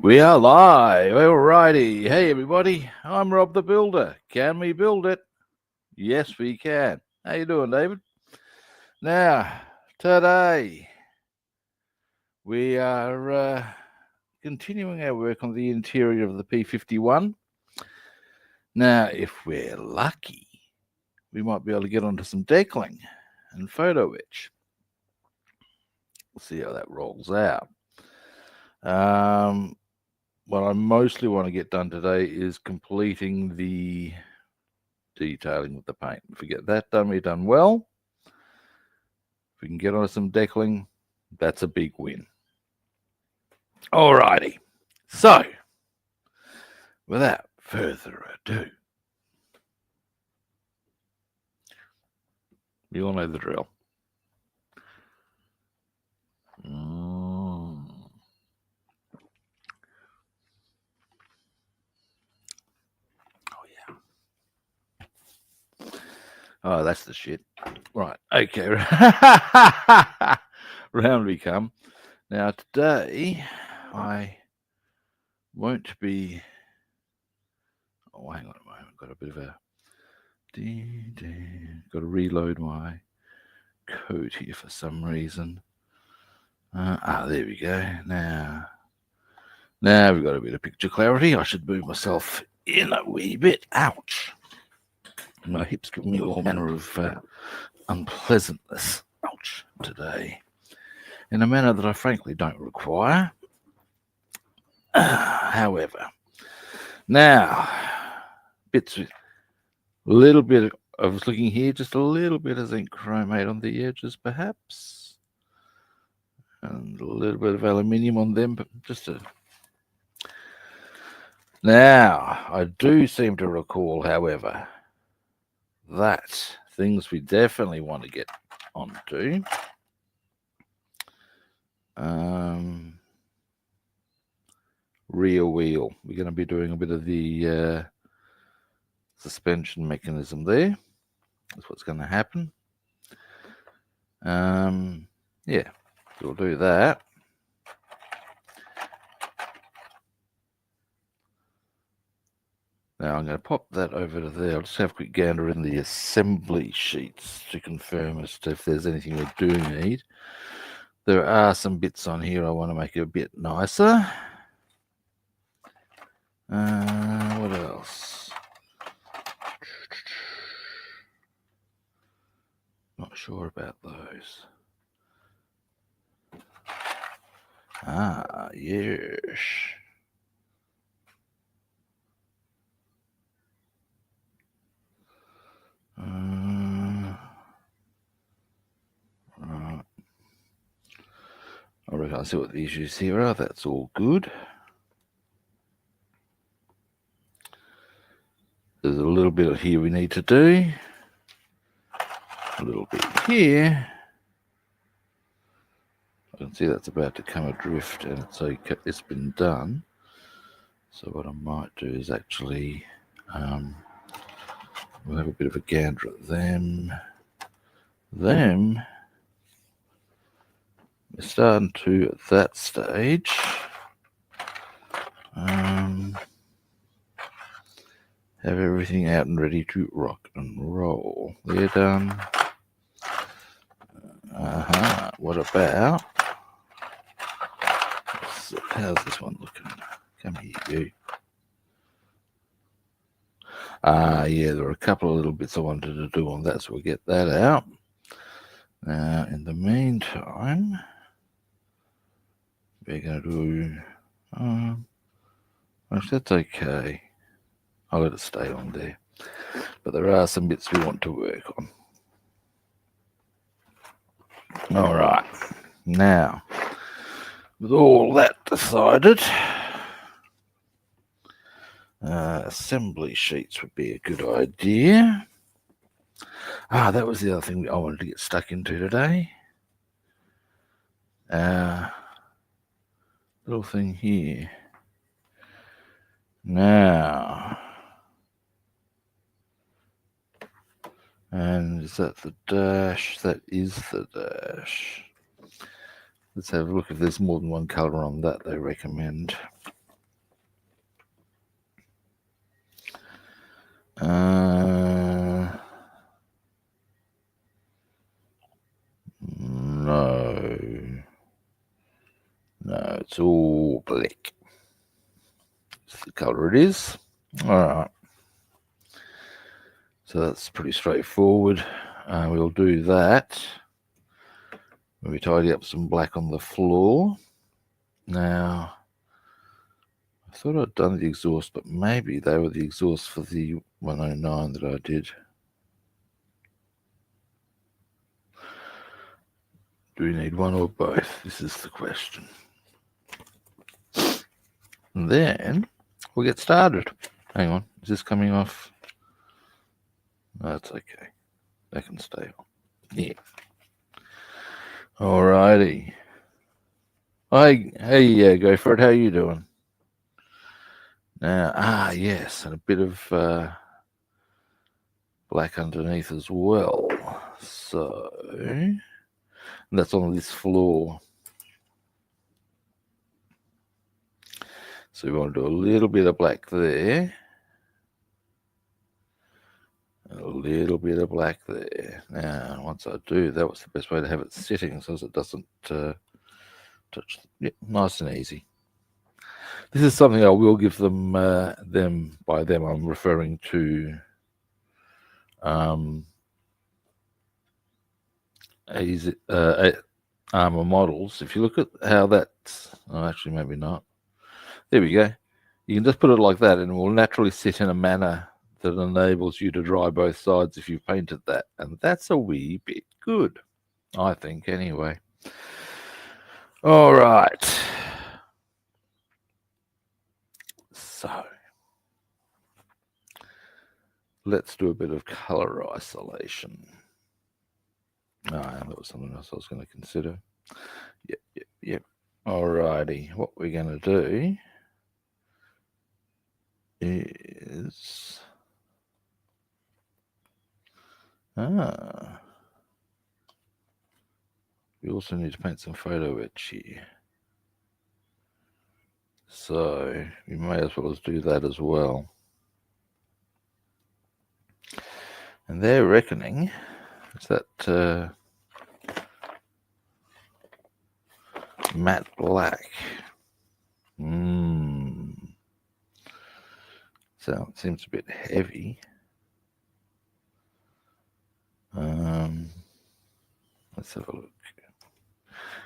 We are live. Alrighty. Hey, everybody. I'm Rob the Builder. Can we build it? Yes, we can. How you doing, David? Now, today we are continuing our work on the interior of the P-51. Now, if we're lucky, we might be able to get onto some deckling and photo etch. We'll see how that rolls out. What I mostly want to get done today is completing the detailing with the paint. If we get that done, we've done well. If we can get on some deckling, that's a big win. Alrighty. So, without further ado, you all know the drill. Oh, that's the shit. Right. Okay. Round we come. Now, today, I won't be... Oh, hang on a moment. Got a bit of a... Got to reload my code here for some reason. There we go. Now we've got a bit of picture clarity. I should move myself in a wee bit. Ouch. My hips give me all manner of unpleasantness. Ouch. Today. In a manner that I frankly don't require. However. Now, bits with a little bit I was looking here, just a little bit of zinc chromate on the edges, perhaps. And a little bit of aluminium on them, but just a... Now, I do seem to recall, however, that things we definitely want to get onto. Rear wheel. We're going to be doing a bit of the suspension mechanism there. That's what's going to happen. Yeah, we'll do that. Now I'm going to pop that over to there. I'll just have a quick gander in the assembly sheets to confirm as to if there's anything we do need. There are some bits on here I want to make it a bit nicer. What else? Not sure about those. Yes. Right. I reckon I'll see what the issues here are. That's all good. There's a little bit here we need to do. A little bit here. I can see that's about to come adrift, and it's okay. It's been done. So what I might do is actually we'll have a bit of a gander at them. We're starting to, at that stage, have everything out and ready to rock and roll. They're done. What about... How's this one looking? Come here, you. Yeah, there are a couple of little bits I wanted to do on that, so we'll get that out. Now, in the meantime, we're going to do... actually, that's okay. I'll let it stay on there. But there are some bits we want to work on. All right. Now, with all that decided, assembly sheets would be a good idea. That was the other thing I wanted to get stuck into today. Little thing here. Now, and is that the dash? That is the dash. Let's have a look if there's more than one color on that they recommend. No, it's all black. That's the color it is. All right. So that's pretty straightforward. We'll do that. We tidy up some black on the floor. Now, I thought I'd done the exhaust, but maybe they were the exhaust for the 109 that I did. Do we need one or both? This is the question. And then we'll get started. Hang on, is this coming off? No, that's okay. That can stay on. Yeah. Alrighty. Hey, go for it. How you doing? Now, yes, and a bit of black underneath as well. So that's on this floor. So we want to do a little bit of black there. And a little bit of black there. Now, once I do, that was the best way to have it sitting so it doesn't touch. Yeah, nice and easy. This is something I will give them, by them I'm referring to Arma models. If you look at how that's, actually maybe not. There we go. You can just put it like that and it will naturally sit in a manner that enables you to dry both sides if you've painted that. And that's a wee bit good, I think, anyway. All right. So let's do a bit of color isolation. That was something else I was going to consider. Yep. Alrighty. What we're going to do is we also need to paint some photo etch here. So we may as well do that as well. And they're reckoning is that matte black. So it seems a bit heavy. Let's have a look.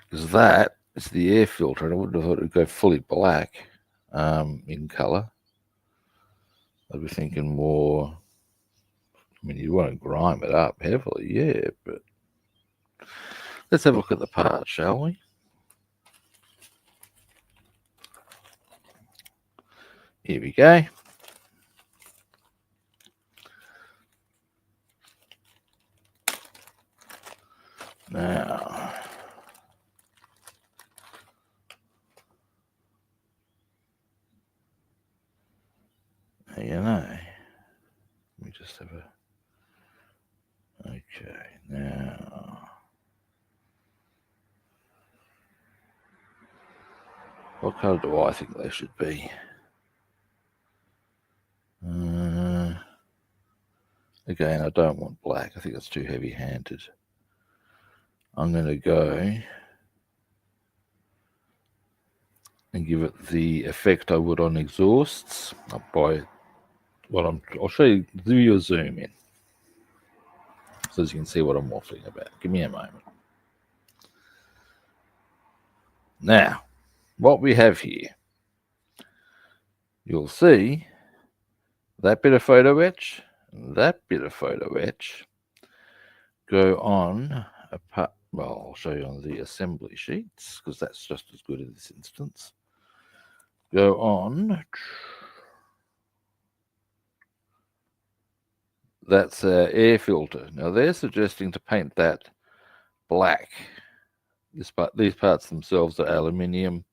Because that is the air filter, and I wouldn't have thought it would go fully black in color. I'd be thinking more. I mean, you want to grime it up heavily, yeah, but let's have a look at the part, shall we? Here we go. Now, let me just have a. Okay, now. What color do I think they should be? Again, I don't want black. I think that's too heavy-handed. I'm going to go and give it the effect I would on exhausts by what I'll show you. Do your zoom in so as you can see what I'm waffling about. Give me a moment. Now, what we have here, you'll see that bit of photo etch, that bit of photo etch go on a part. Well, I'll show you on the assembly sheets because that's just as good in this instance. Go on. That's air filter. Now they're suggesting to paint that black. These parts themselves are aluminium.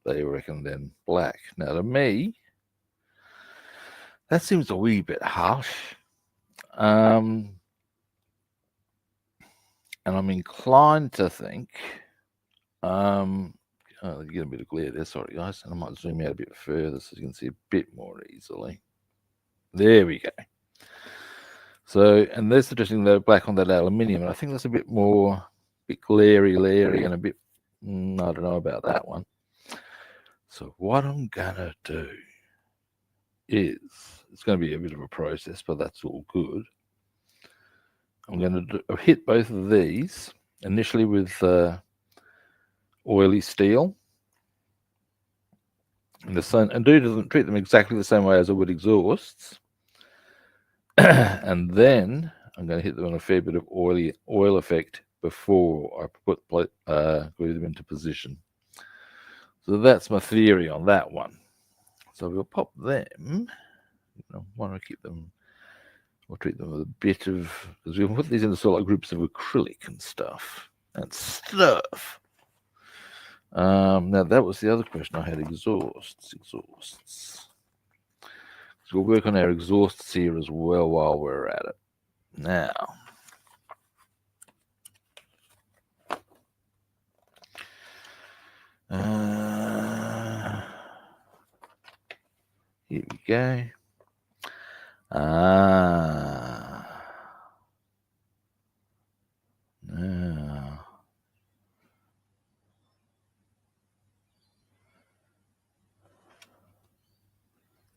They reckon then black. Now to me, that seems a wee bit harsh. And I'm inclined to think, you get a bit of glare there, sorry guys, and I might zoom out a bit further so you can see a bit more easily. There we go. So, and they're suggesting they're black on that aluminium, and I think that's a bit glary, and a bit, I don't know about that one. So what I'm gonna do is, it's going to be a bit of a process, but that's all good. I'm going to hit both of these initially with oily steel, and treat them exactly the same way as I would exhausts. And then I'm going to hit them on a fair bit of oil effect before I glue them into position. So that's my theory on that one. So we'll pop them. I want to keep them. We'll treat them with a bit of, because we'll put these into sort of like groups of acrylic and stuff. Now that was the other question I had. Exhausts. So we'll work on our exhausts here as well while we're at it. Now, here we go. Now,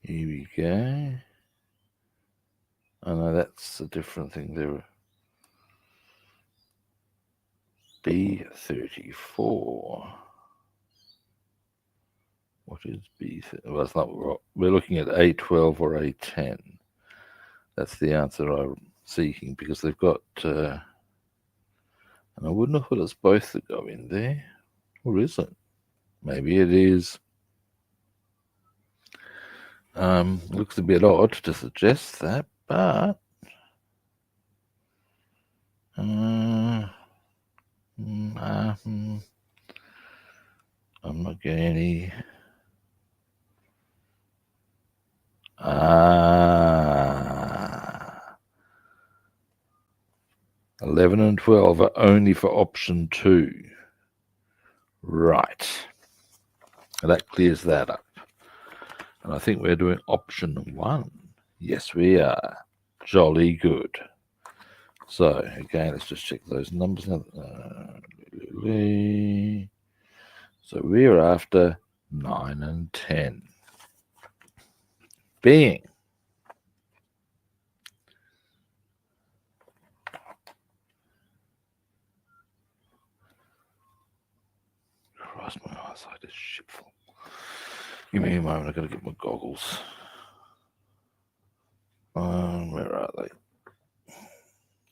here we go. Oh no, that's a different thing there. B34. What is B30? Well, it's not. We're looking at A12 or A10. That's the answer I'm seeking, because they've got. And I wouldn't have thought it's both that go in there. Or is it? Maybe it is. Looks a bit odd to suggest that, but I'm not getting any. 11 and 12 are only for option 2. Right. And that clears that up. And I think we're doing option 1. Yes, we are. Jolly good. So, again, let's just check those numbers now. So we're after 9 and 10. Being Christ, my eyesight is shitful. Give me a moment, I've got to get my goggles. Where are they?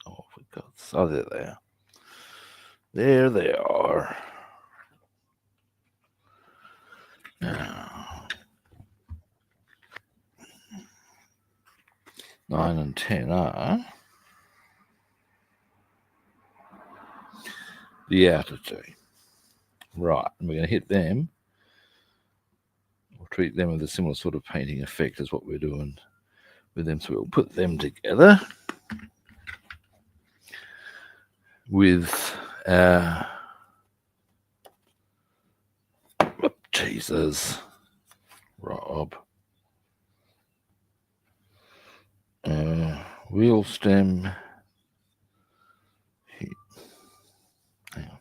Oh, for God's sake. Oh, there they are. There they are. Now, 9 and 10 are the outer two. Right, and we're going to hit them. We'll treat them with a similar sort of painting effect as what we're doing with them. So we'll put them together with our... Jesus, Rob. Wheel stem. Hang on.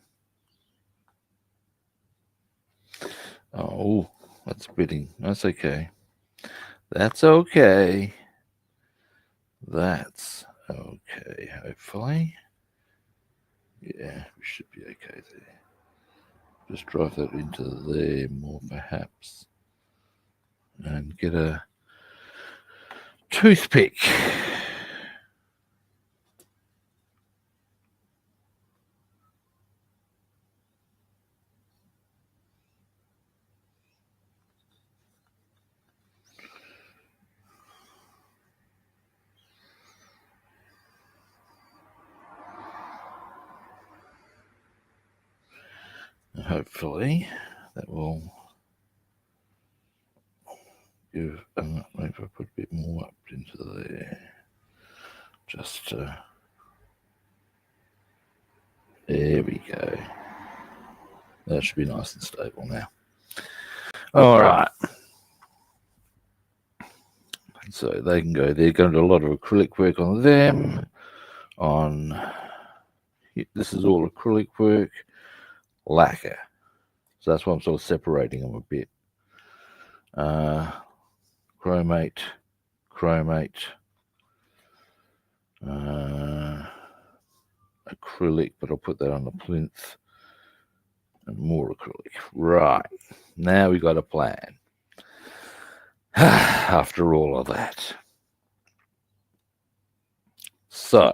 Oh, that's bidding. That's okay. That's okay. That's okay, hopefully. Yeah, we should be okay there. Just drive that into there more, perhaps. And get a toothpick. And hopefully that will give, maybe I put a bit more up into there. Just, there we go. That should be nice and stable now. All right. So they can go there. Going to do a lot of acrylic work on them. This is all acrylic work, lacquer. So that's why I'm sort of separating them a bit. Chromate, acrylic, but I'll put that on the plinth, and more acrylic. Right, now we got a plan. After all of that. So,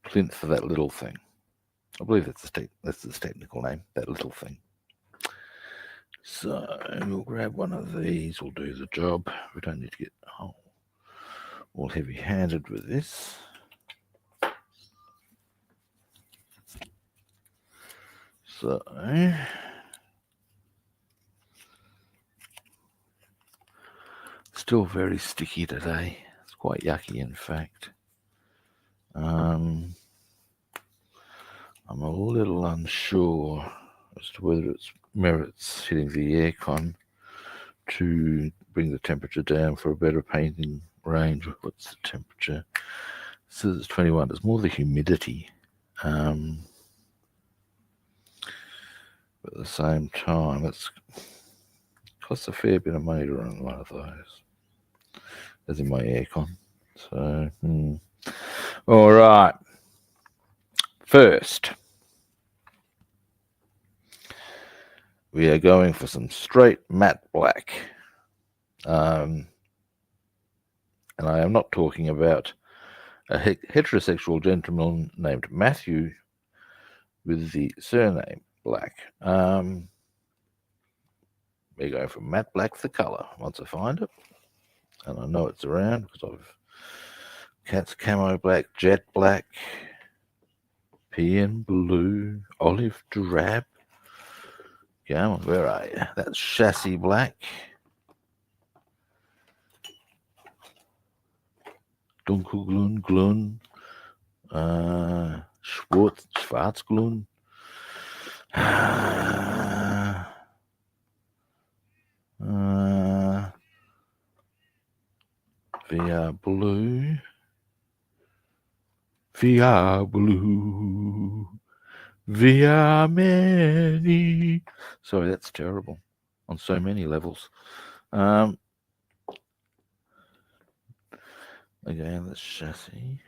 plinth for that little thing. I believe that's the technical name, that little thing. So we'll grab one of these, we'll do the job. We don't need to get all heavy-handed with this. So still very sticky today. It's quite yucky, in fact. I'm a little unsure as to whether it merits hitting the aircon to bring the temperature down for a better painting range. What's the temperature? It says it's 21. It's more the humidity. But at the same time, it costs a fair bit of money to run one of those, as in my aircon. So, all right. First, we are going for some straight matte black. And I am not talking about a heterosexual gentleman named Matthew with the surname Black. We're going for matte black, the color, once I find it. And I know it's around because Cat's Camo Black, Jet Black, PN Blue, Olive Drab. Come on, where are you? That's Chassis Black. Dunkelglun, Schwarzglun. VR Blue. VR many. Sorry, that's terrible on so many levels. Again, the chassis,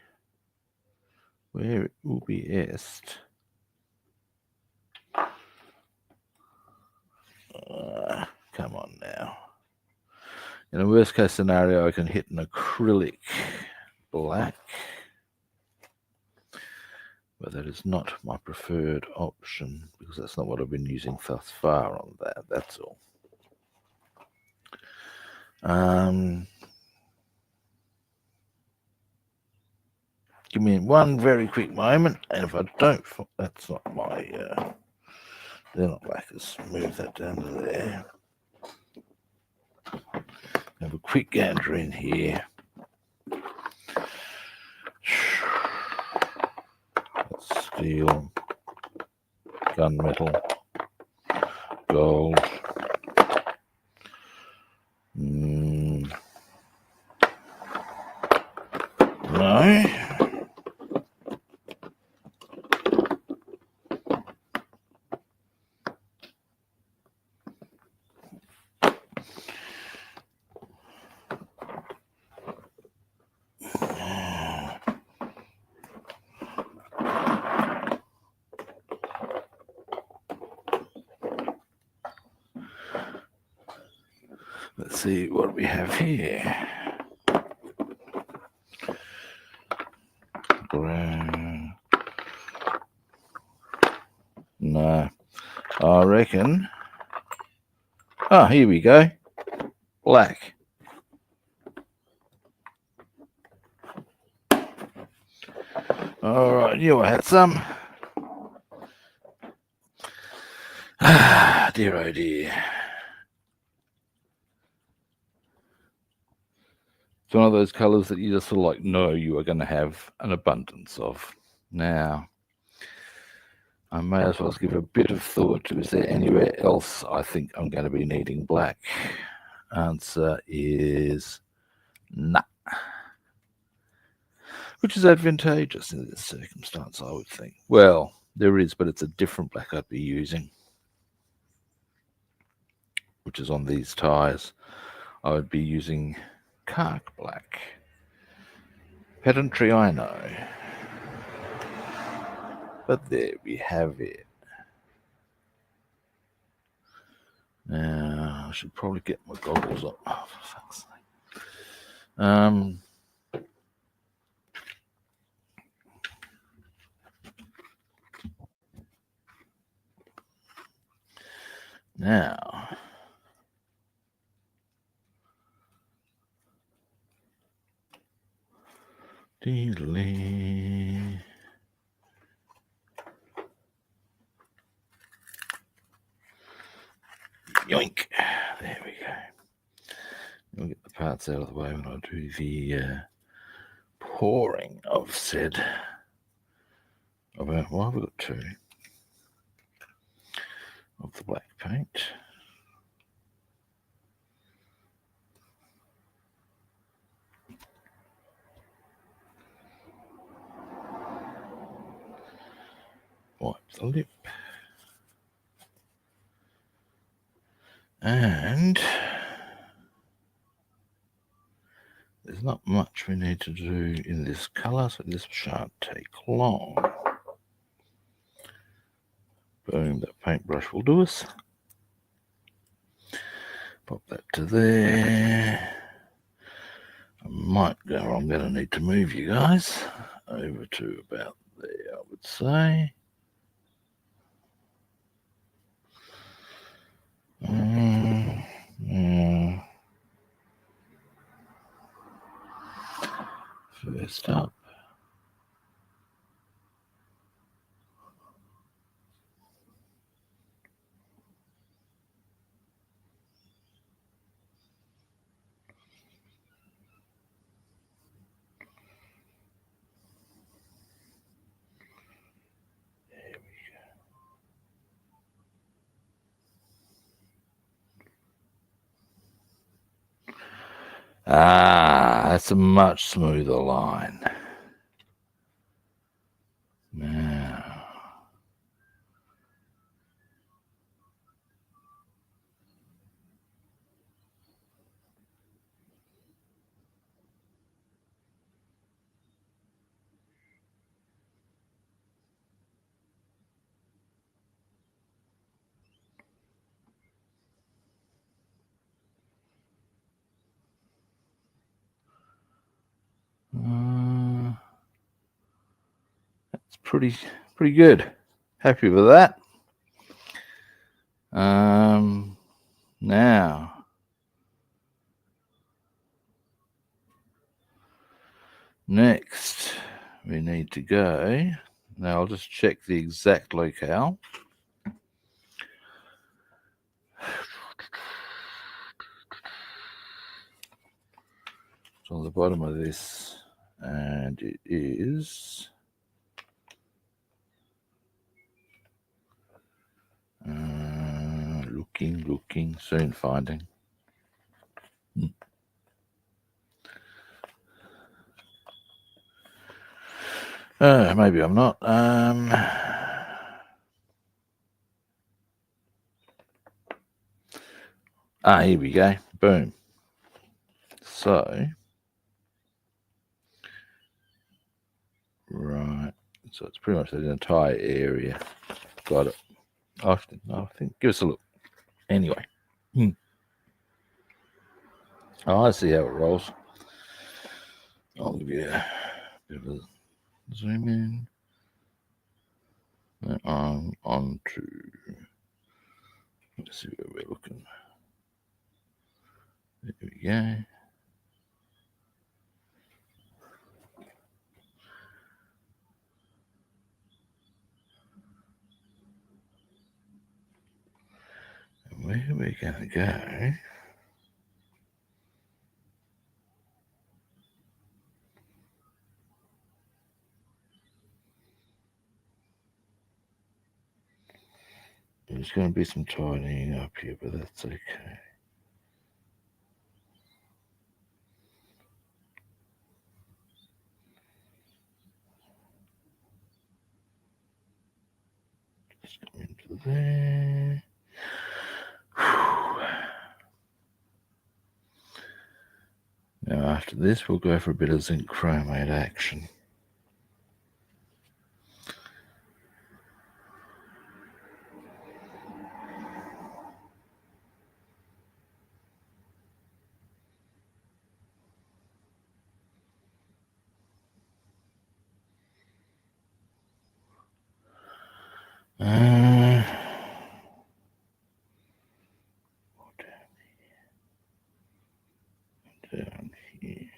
where it will be est. Come on now. In a worst case scenario, I can hit an acrylic black, but that is not my preferred option because that's not what I've been using thus far on that. That's all. Give me one very quick moment, and if I don't, that's not my, they're not lacquers. Move that down to there. Have a quick gander in here. That's steel, gunmetal, gold. No. Let's see what we have here. No, I reckon. Oh, here we go. Black. All right, you had some. Ah, dear, oh dear. It's one of those colors that you just sort of like know you are going to have an abundance of. Now, I may as well give a bit of thought to, is there anywhere else I think I'm going to be needing black? Answer is Nah. Which is advantageous in this circumstance, I would think. Well, there is, but it's a different black I'd be using, which is on these tyres. I would be using Cark Black. Pedantry, I know. But there we have it. Now, I should probably get my goggles up. Oh, for fuck's sake. Now, yoink. There we go. I'll get the parts out of the way when I do the pouring of said. Why have we got two of the black paint? Wipe the lip. And there's not much we need to do in this colour, so this shan't take long. Boom, that paintbrush will do us. Pop that to there. I'm going to need to move you guys over to about there, I would say. First up. There we go. That's a much smoother line. Now. That's pretty good. Happy with that. Now, next we need to go. Now I'll just check the exact locale. It's on the bottom of this, and it is looking, soon finding. Maybe I'm not. Here we go. Boom. So, right. So it's pretty much the entire area. Got it. I think. Give us a look. Anyway. Oh, I see how it rolls. I'll give you a bit of a zoom in. On to. Let's see where we're looking. There we go. And where are we going to go? There's going to be some tidying up here, but that's okay. just come into there. Now after this we'll go for a bit of zinc chromate action. Down here.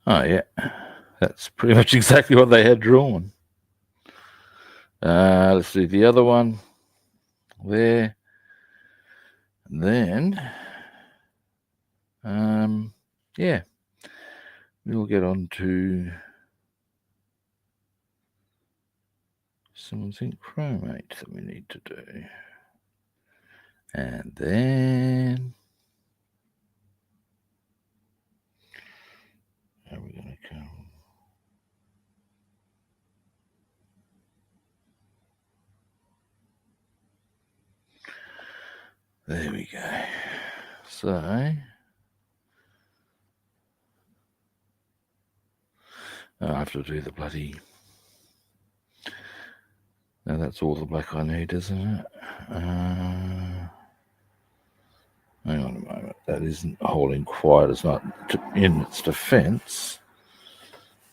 Oh yeah, that's pretty much exactly what they had drawn. Let's do the other one there, and then yeah, we'll get on to some zinc chromate that we need to do, and then how are we going to come? There we go. So I have to do the bloody. Now that's all the black I need, isn't it? Hang on a moment. That isn't holding quite as much in its defense.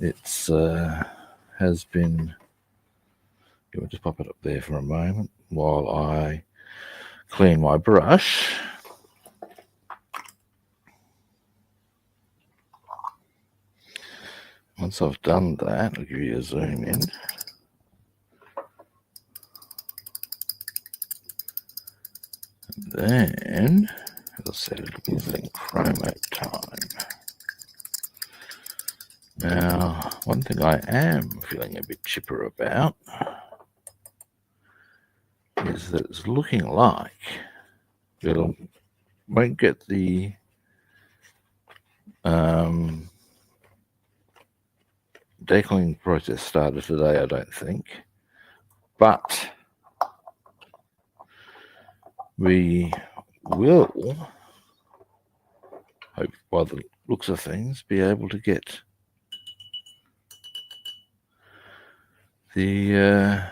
It's has been. We'll just pop it up there for a moment while I clean my brush. Once I've done that, I'll give you a zoom in. And then, as I said, it'll be zinc chromate time. Now, one thing I am feeling a bit chipper about is that it's looking like it won't get the decaling process started today, I don't think, but we will, hope by the looks of things, be able to get the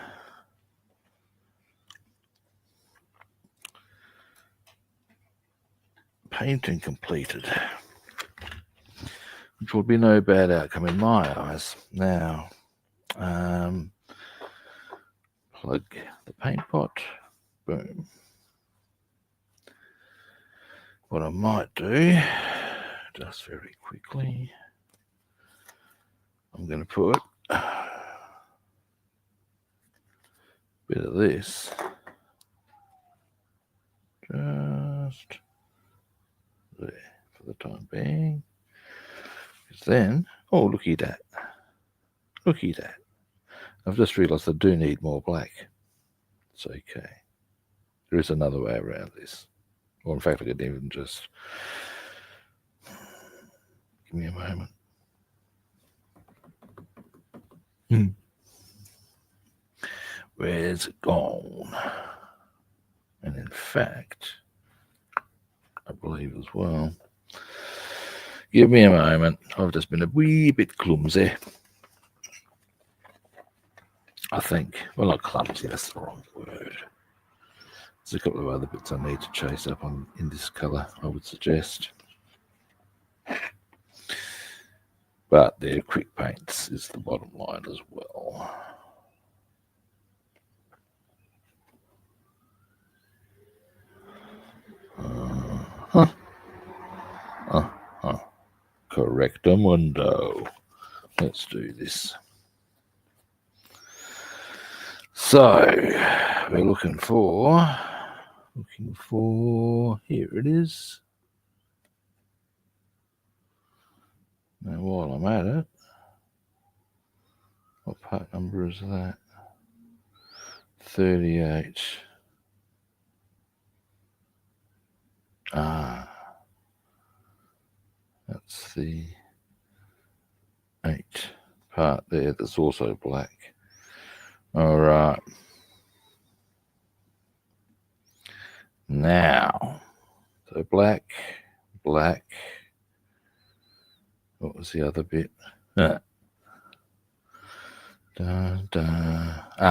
painting completed, which will be no bad outcome in my eyes. Now, plug the paint pot, boom. What I might do, just very quickly, I'm going to put a bit of this just there for the time being. Because then, oh, looky that. Looky that. I've just realised I do need more black. It's okay. There is another way around this. Or in fact, I could even just... Give me a moment. Where's it gone? And in fact, I believe as well. Give me a moment. I've just been a wee bit clumsy. I think. Well, not clumsy, that's the wrong word. There's a couple of other bits I need to chase up on in this colour, I would suggest. But their quick paints is the bottom line as well. Correctamundo. Let's do this. So we're looking for here it is. Now while I'm at it, what part number is that? 38. That's the 8 part there that's also black. All right. Now, so black. What was the other bit?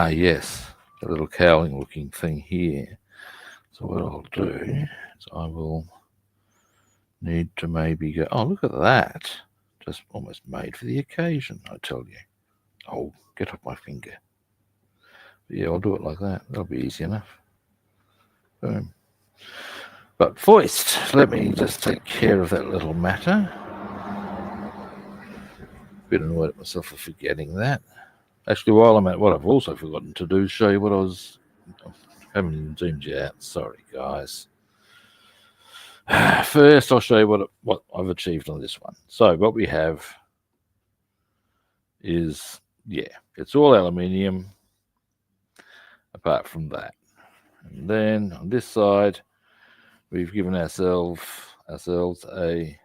Yes, the little cowling looking thing here. So what I'll do is I will need to maybe go, oh, look at that. Just almost made for the occasion, I tell you. Oh, get off my finger. But yeah, I'll do it like that. That'll be easy enough. Boom. But foist, let me just take care of that little matter. Bit annoyed at myself for forgetting that. Actually, while I'm at what I've also forgotten to do is show you what I haven't zoomed you out. Sorry, guys. First, I'll show you what I've achieved on this one. So what we have is, yeah, it's all aluminium apart from that. And then on this side, we've given ourselves a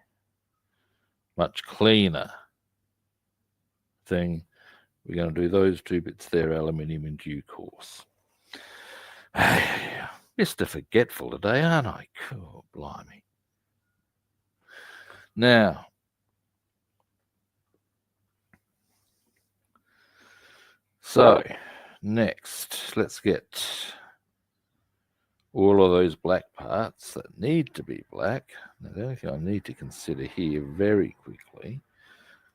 much cleaner thing. We're going to do those two bits there, aluminium, in due course. Mr. Forgetful today, aren't I? Oh, blimey. Now, so next, let's get all of those black parts that need to be black. Now, the only thing I need to consider here very quickly,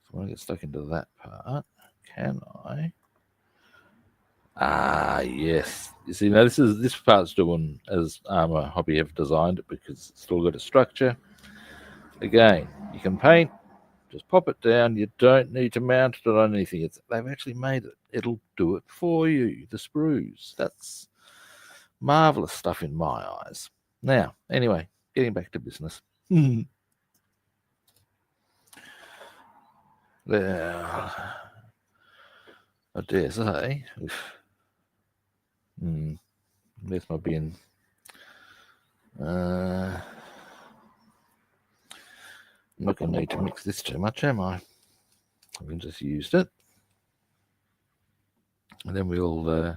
so I want to get stuck into that part. Can I? Yes. You see, now this part's doing as Arma Hobby have designed it because it's still got a structure. Again, you can paint, just pop it down. You don't need to mount it on anything. They've actually made it. It'll do it for you. The sprues. That's marvelous stuff in my eyes. Now, anyway, getting back to business. Well, I dare say. There's my bin. I'm not going to need to mix this too much, am I? I've just used it. And then we'll,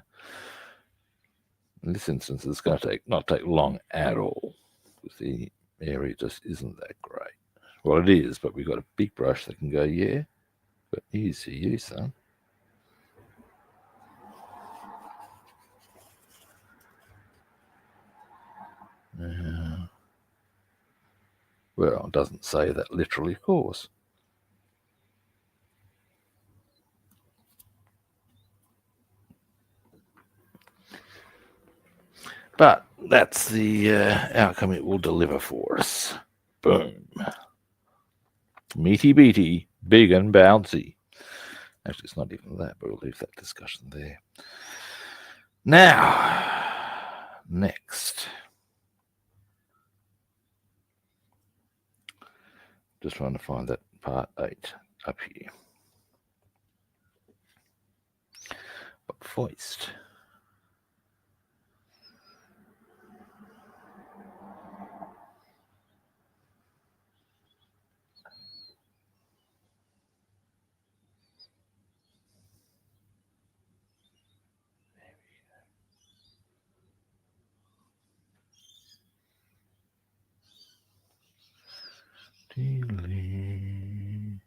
in this instance, it's going to not take long at all, because the area just isn't that great. Well, it is, but we've got a big brush that can go, yeah, but easy you, son. Well, it doesn't say that literally, of course. But that's the outcome it will deliver for us. Boom. Meaty beaty, big and bouncy. Actually, it's not even that, but we'll leave that discussion there. Now, next. Just trying to find that part 8 up here. But foist. Dealy.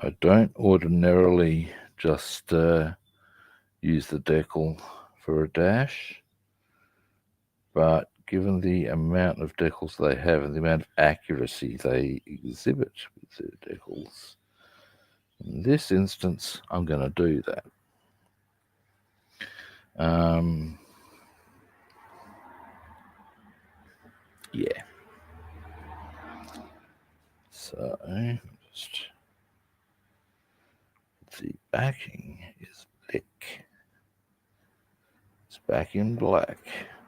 I don't ordinarily just use the decal for a dash, but given the amount of decals they have and the amount of accuracy they exhibit with their decals, in this instance, I'm going to do that. Yeah. So, just the backing is black. It's back in black.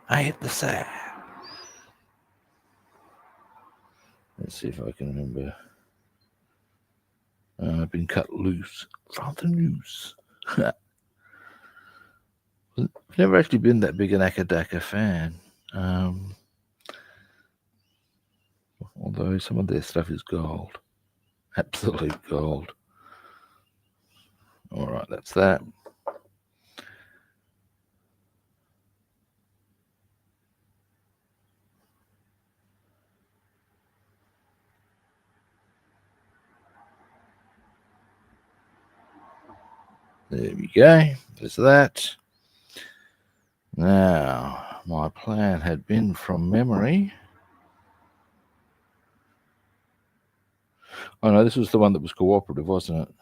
I hit the side. Let's see if I can remember. I've been cut loose from the noose. I've never actually been that big an Akadaka fan. Although some of their stuff is gold. Absolute gold. All right, that's that. There we go. There's that. Now, my plan had been from memory. Oh no, this was the one that was cooperative, wasn't it?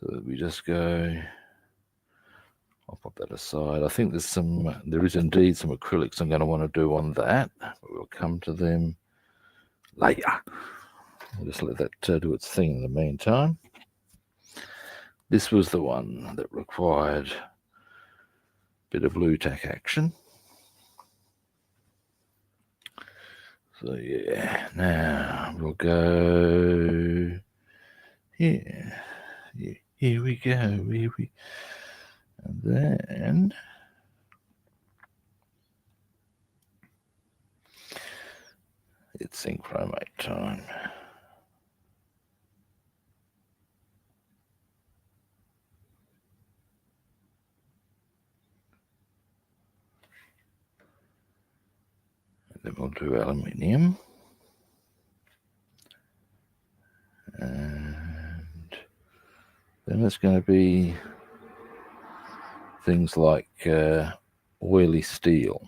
So we just go. I'll put that aside. I think there is indeed some acrylics I'm going to want to do on that, but we'll come to them later. I'll just let that do its thing in the meantime. This was the one that required a bit of blue tack action. So yeah, now we'll go here. Here we go. And then it's synchromate time. And then we'll do aluminium. And then it's going to be things like oily steel.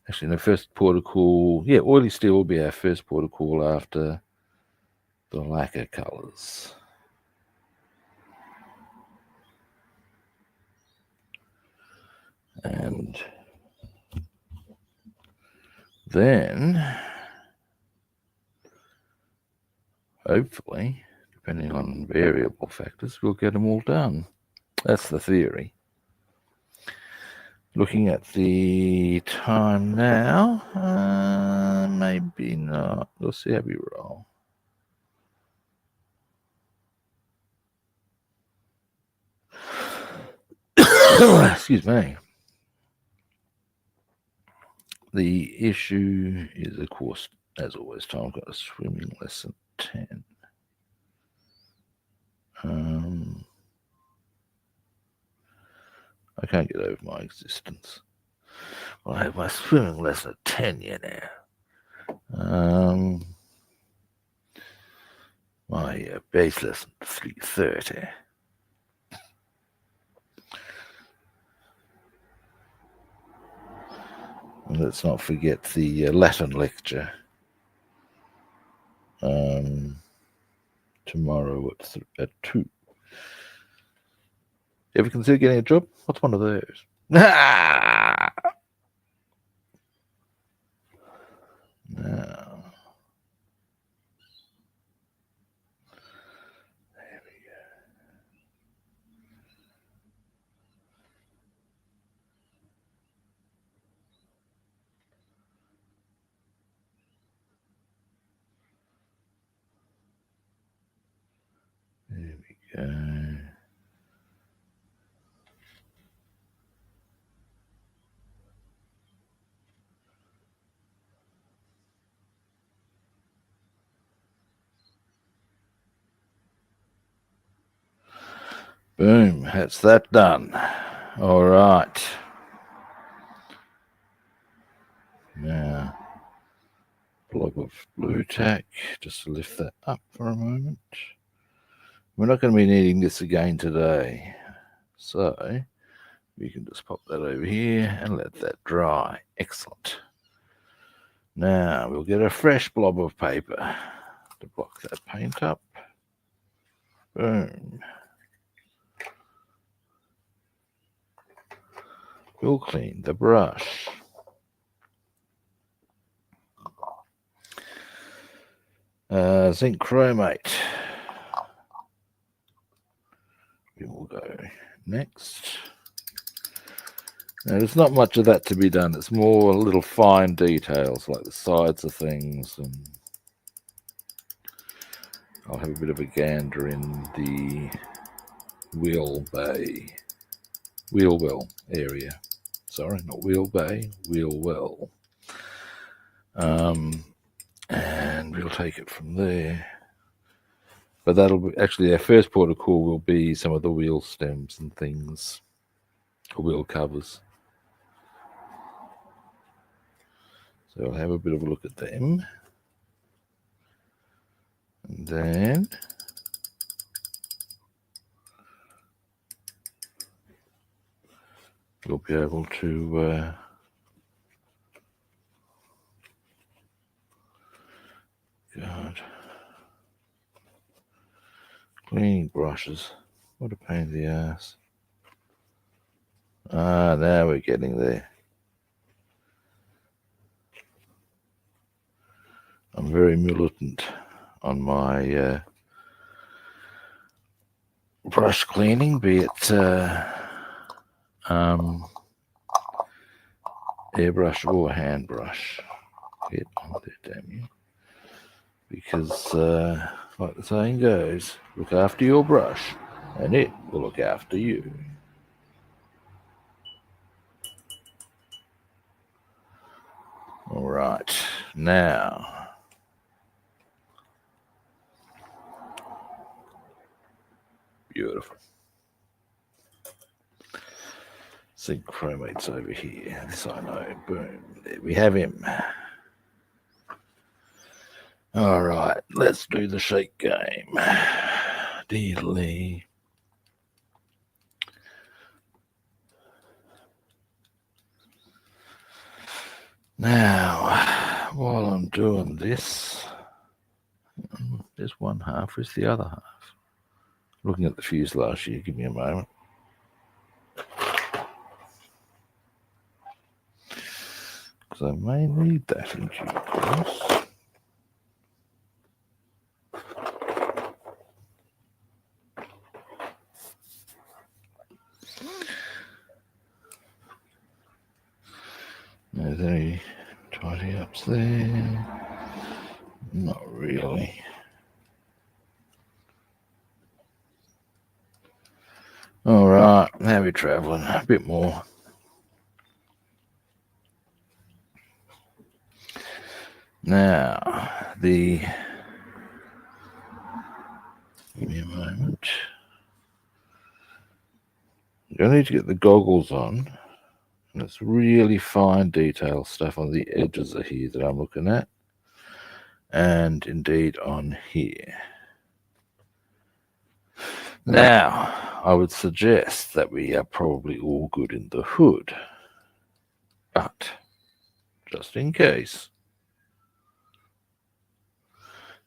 Actually, the first port of call, yeah, oily steel will be our first port of call after the lacquer colours. And then, hopefully, depending on variable factors, we'll get them all done. That's the theory. Looking at the time now, maybe not. We'll see how we roll. Excuse me. The issue is, of course, as always, I've got a swimming lesson 10. I can't get over my existence. Well, I have my swimming lesson at 10, you know. My base lesson 3:30. And let's not forget the Latin lecture tomorrow at 2. Ever consider getting a job? What's one of those? Now, there we go. There we go. Boom, that's that done. All right. Now, blob of blue tack, just to lift that up for a moment. We're not going to be needing this again today, so we can just pop that over here and let that dry. Excellent. Now we'll get a fresh blob of paper to block that paint up. Boom. We'll clean the brush. Zinc chromate. We will go next. Now, there's not much of that to be done. It's more little fine details like the sides of things, and I'll have a bit of a gander in the wheel well area. Sorry, not wheel bay, wheel well. And we'll take it from there. But that'll be actually our first port of call will be some of the wheel stems and things, or wheel covers. So I'll have a bit of a look at them. And then we'll be able to God. Cleaning brushes. What a pain in the ass. Ah, now we're getting there. I'm very militant on my brush cleaning, be it airbrush or hand brush. Get on there, damn you. Because, like the saying goes, look after your brush and it will look after you. All right, now beautiful. Zinc chromate's over here. This I know. Boom. There we have him. All right, let's do the shake game. Deedly. Now, while I'm doing this, there's one half, where's the other half? Looking at the fuselage here, give me a moment. Because I may need that in due course. There's any tidy ups there? Not really. All right, now we're traveling a bit more. Now, give me a moment. You'll need to get the goggles on. And it's really fine detail stuff on the edges of here that I'm looking at. And indeed on here. Now, I would suggest that we are probably all good in the hood. But, just in case,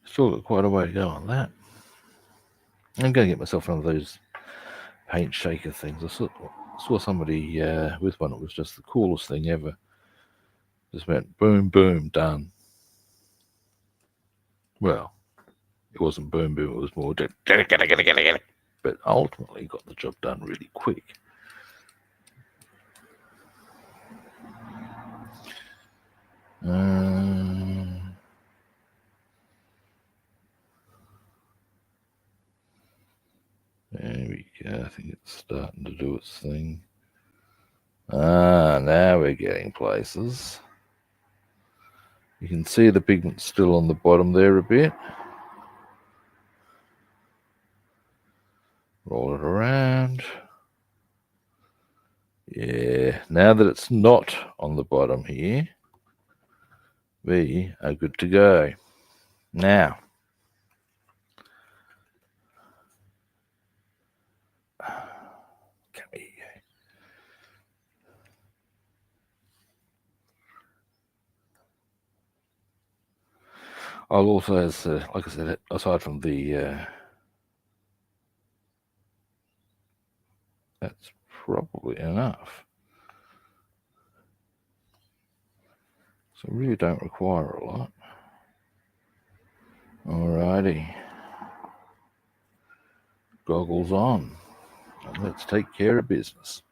still got quite a way to go on that. I'm going to get myself one of those paint shaker things. I saw somebody with one. It was just the coolest thing ever. Just went boom, boom, done. Well, it wasn't boom, boom. It was more get it. But ultimately got the job done really quick. There we go. I think it's starting to do its thing. Now we're getting places. You can see the pigment still on the bottom there a bit. Roll it around. Yeah, now that it's not on the bottom here, we are good to go. Now, come here. I'll also, like I said, aside from the, that's probably enough. So really don't require a lot. Alrighty. Goggles on. And let's take care of business.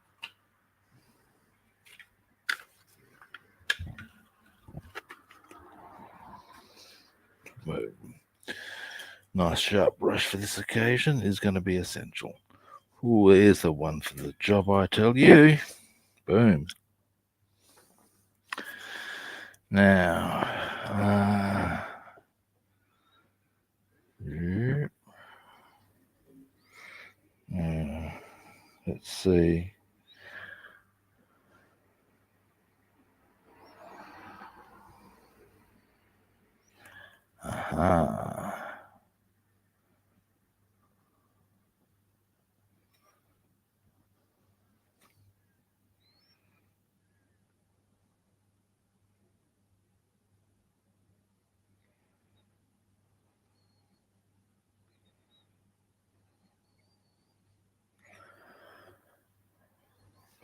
Nice sharp brush for this occasion is going to be essential. Ooh, there's the one for the job, I tell you. Boom. Now, Yep. Let's see.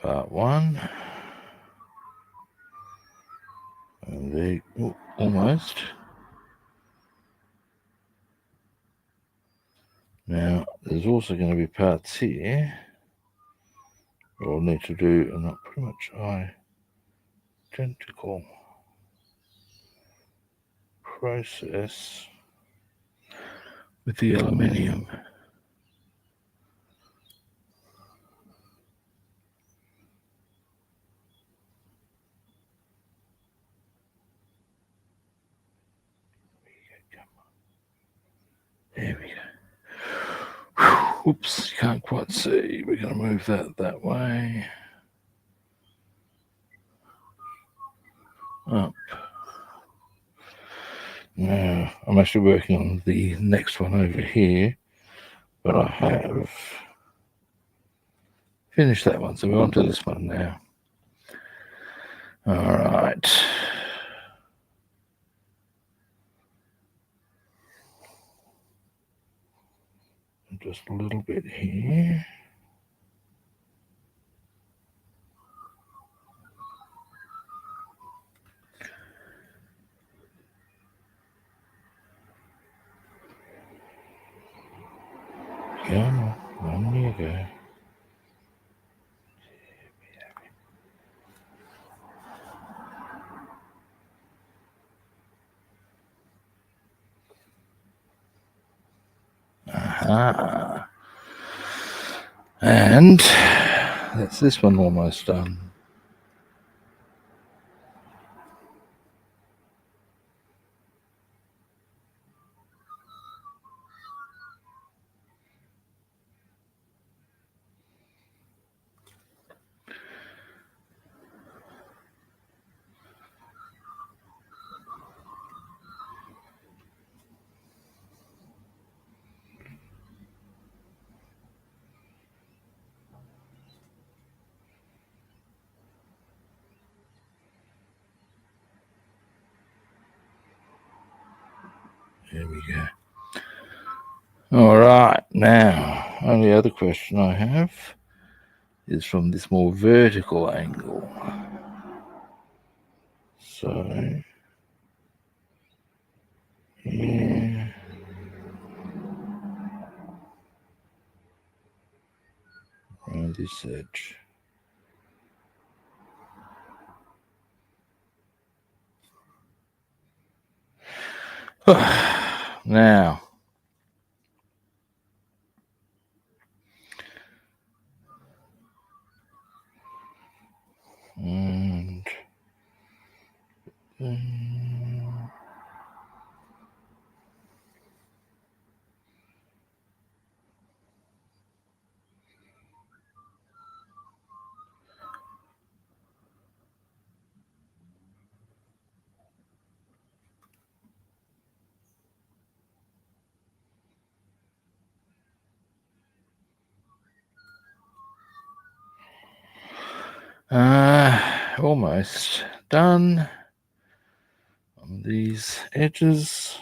Part 1. And there, almost. Now, there's also going to be parts here. I'll need to do, and not pretty much identical process with the aluminium. There we go. Oops, you can't quite see. We're going to move that way. Up. Now, I'm actually working on the next one over here, but I have finished that one, so we're on to this one now. All right. Just a little bit here. Come on, you go. Aha. And that's this one almost done. There we go. All right, now, only other question I have is from this more vertical angle. So, yeah. Around this edge. Now, and almost done on these edges.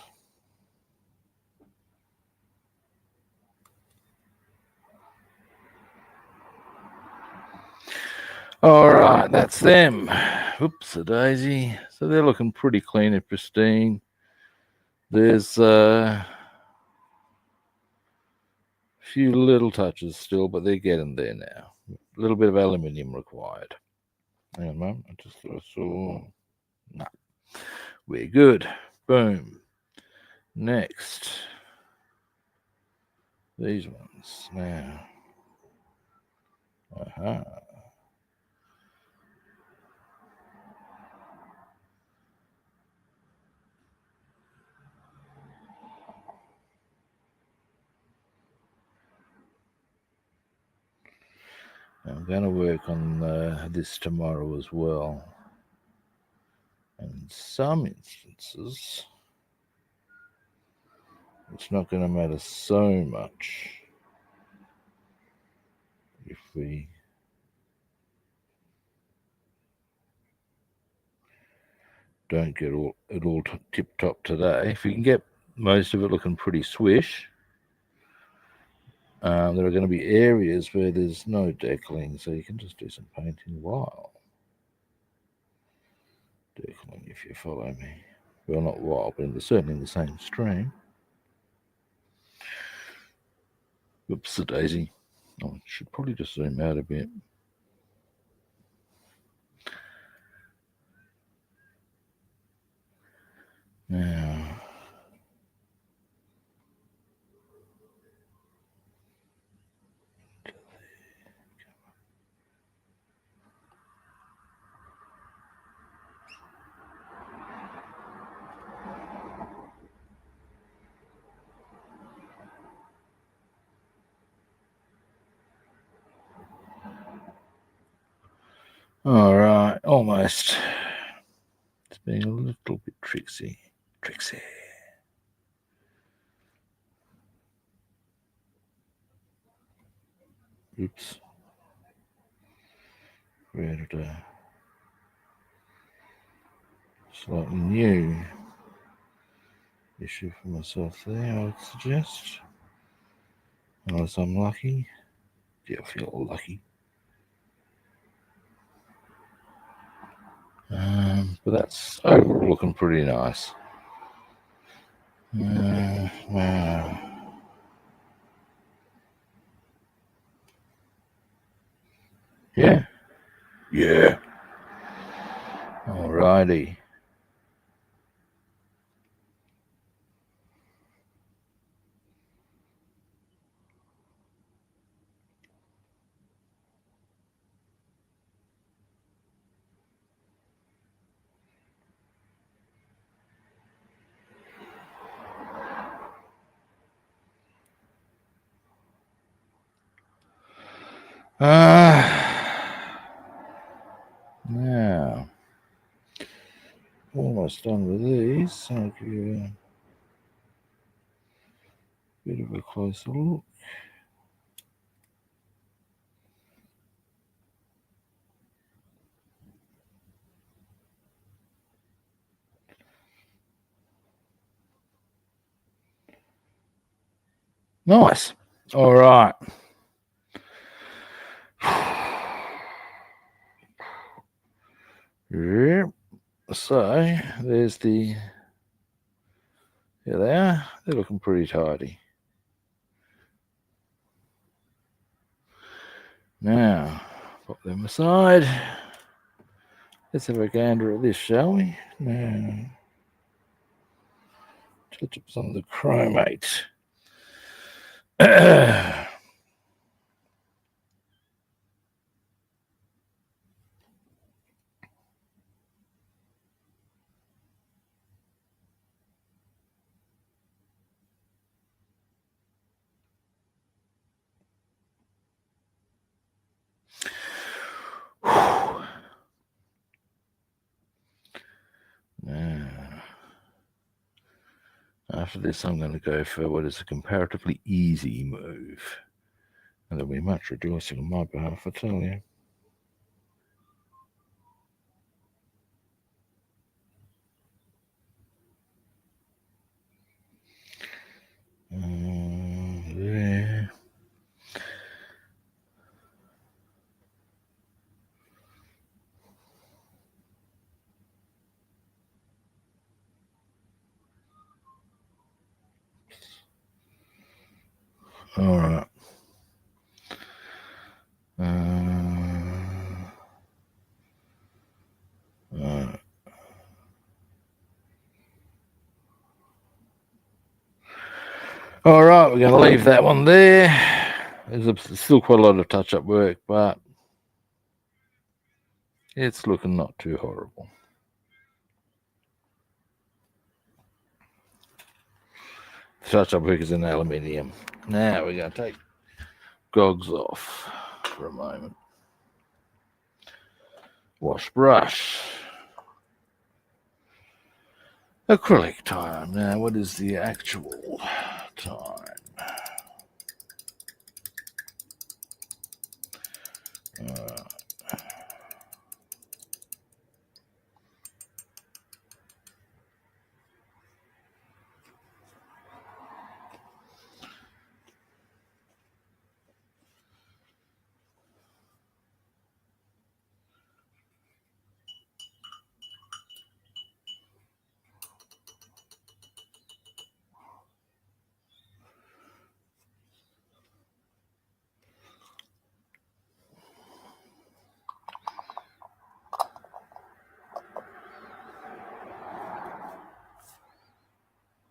All right, that's them. Oops, a daisy. So they're looking pretty clean and pristine. There's a few little touches still, but they're getting there now. A little bit of aluminium required. Hang on a moment. I just saw. No, we're good. Boom. Next, these ones now. Aha. I'm going to work on this tomorrow as well. And in some instances, it's not going to matter so much if we don't get it all tip-top today. If you can get most of it looking pretty swish, there are going to be areas where there's no deckling, so you can just do some painting while deckling, if you follow me. Well, not while, but certainly in the same stream. Oops, a daisy. Oh, I should probably just zoom out a bit. Now, all right, almost. It's being a little bit tricksy. Oops. Created a slightly new issue for myself there, I would suggest. Unless I'm lucky. Do I feel lucky? But that's overall looking pretty nice. Yeah. Alrighty. Now, almost done with these. I'll give you a bit of a closer look. Nice. All right. Yep. So there's the. Here they are. They're looking pretty tidy. Now, pop them aside. Let's have a gander at this, shall we? Now, touch up some of the chromate. Now, after this, I'm going to go for what is a comparatively easy move. And there'll be much rejoicing on my behalf, I tell you. There. All right. All right, we're going to leave that one there. There's still quite a lot of touch-up work, but it's looking not too horrible. The touch-up work is in aluminium. Now we're going to take gogs off for a moment. wash brush. Acrylic time. Now, what is the actual time?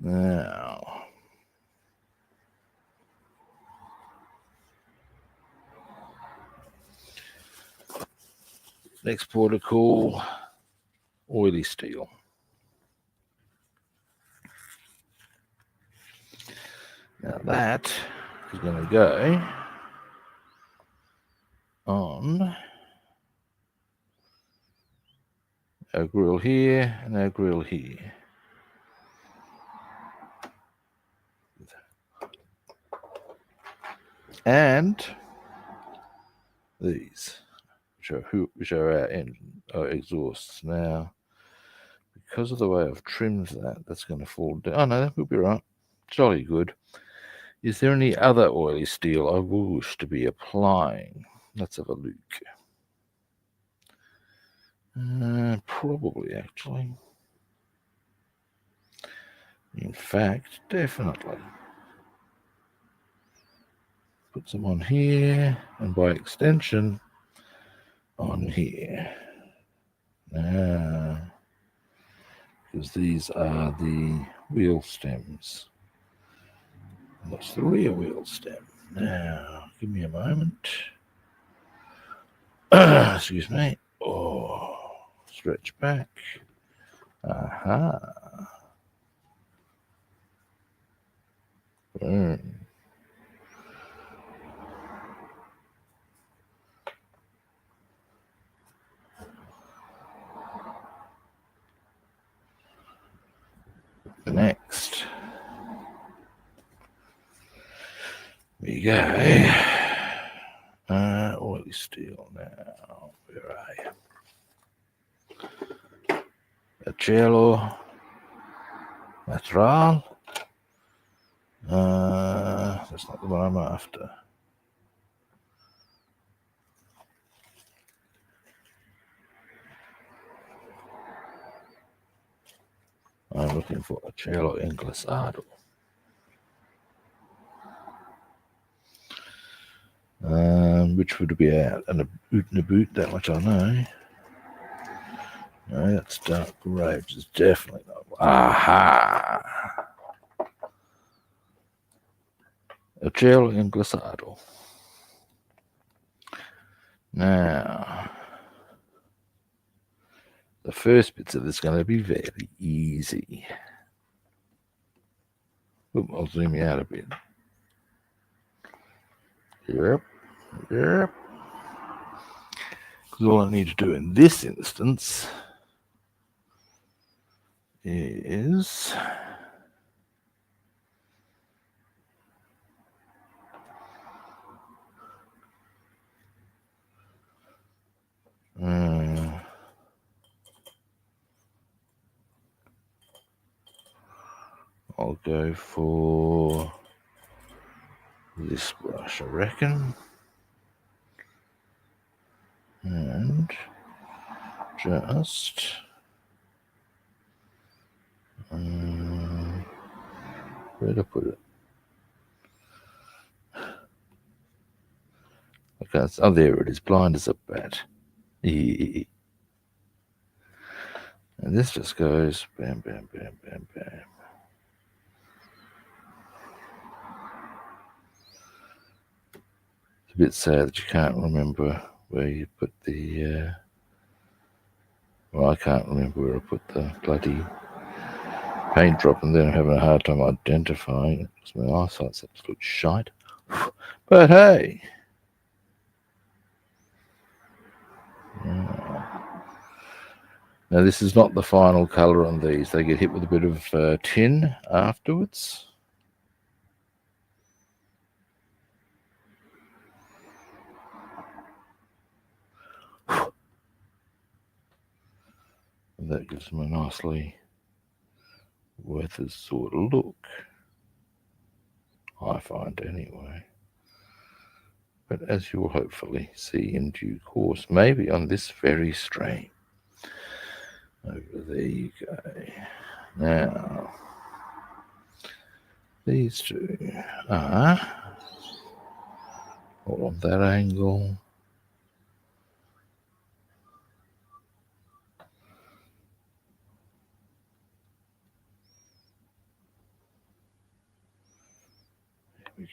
Now, next protocol, oily steel. Now that is going to go on our grill here and our grill here. And these, which are our engine, our exhausts. Now, because of the way I've trimmed that, that's going to fall down. Oh no, that will be right. Jolly good. Is there any other oily steel I wish to be applying? Let's have a look. Probably, actually. In fact, definitely. Put some on here, and by extension, on here. Now, because these are the wheel stems. That's the rear wheel stem. Now, give me a moment. Excuse me. Oh, stretch back. Aha. Boom. Next, we go. Oily steel now. Where are you? Acelo. Natural. That's not the one I'm after. I'm looking for Acelo Inglesado. Which would be out and a boot and a boot, that much I know. No, that's dark grey, which is definitely not. Aha! Acelo Inglesado. Now, the first bits of this are going to be very easy. Oop, I'll zoom you out a bit. Yep. Because all I need to do in this instance is I'll go for this brush, I reckon, and just where to put it? Okay, oh, there it is, blind as a bat. And this just goes bam, bam, bam, bam, bam. It's a bit sad that you can't remember where you put the. Well, I can't remember where I put the bloody paint drop, and then I'm having a hard time identifying it because my eyesight's absolute shite. But hey. Now this is not the final colour on these. They get hit with a bit of tin afterwards. And that gives them a nicely Werther's sort of look, I find anyway. But as you'll hopefully see in due course, maybe on this very stream. Over there you go. Now, these two are all on that angle. There we go.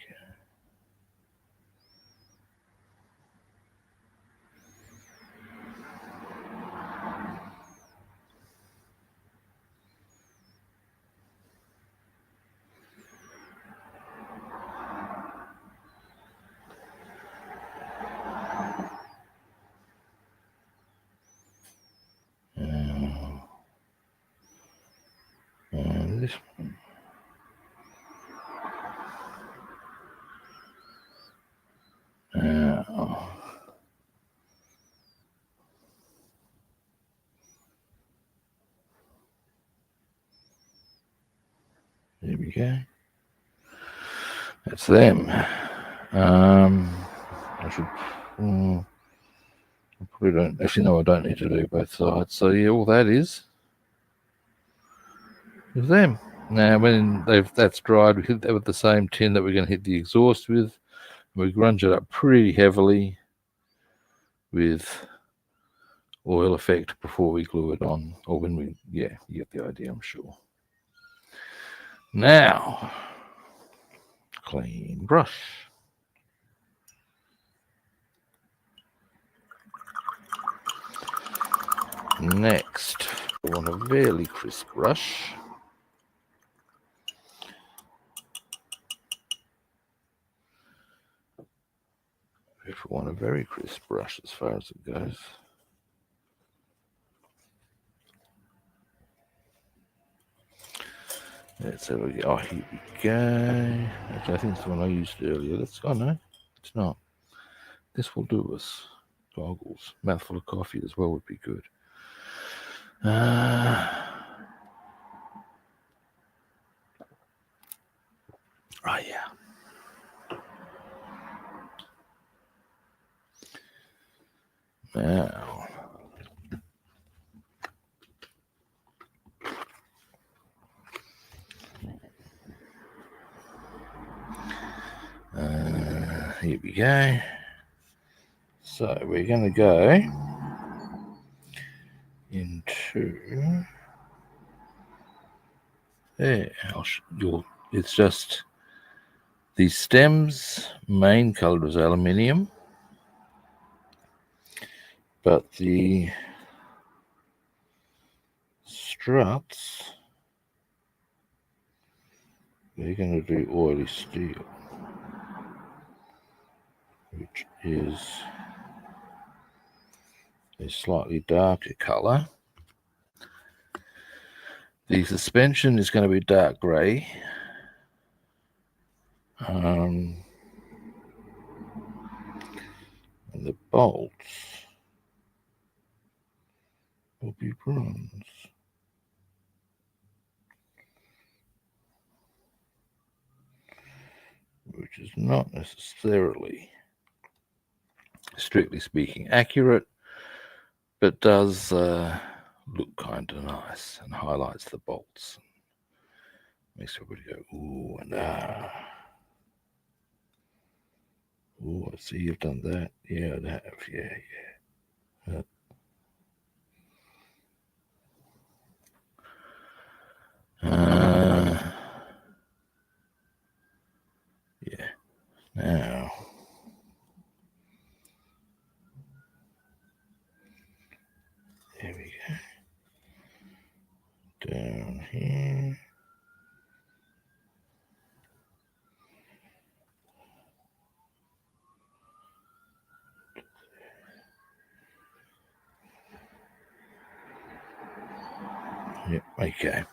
And this one. Now, there we go. That's them. I should. I probably don't. Actually, no, I don't need to do both sides. So yeah, all that is them. Now, when that's dried, we hit that with the same tin that we're going to hit the exhaust with. We grunge it up pretty heavily with oil effect before we glue it on, or when we, yeah, you get the idea, I'm sure. Now, clean brush. Next, we want a fairly crisp brush. If we want a very crisp brush as far as it goes. Let's have a go. Oh, here we go. Actually, I think it's the one I used earlier. Oh no, it's not. This will do us. Goggles. Mouthful of coffee as well would be good. Oh yeah. Now, here we go. So we're going to go into there. It's just the stems main color is aluminium, but the struts we're going to do oily steel, which is a slightly darker color. The suspension is going to be dark gray. And the bolts will be bronze. Which is not necessarily, strictly speaking, accurate, but does look kind of nice and highlights the bolts. Makes everybody go, ooh and ah. Ooh, I see you've done that. Yeah, I have. Yeah. Yeah. Now, there we go. Down here. Okay.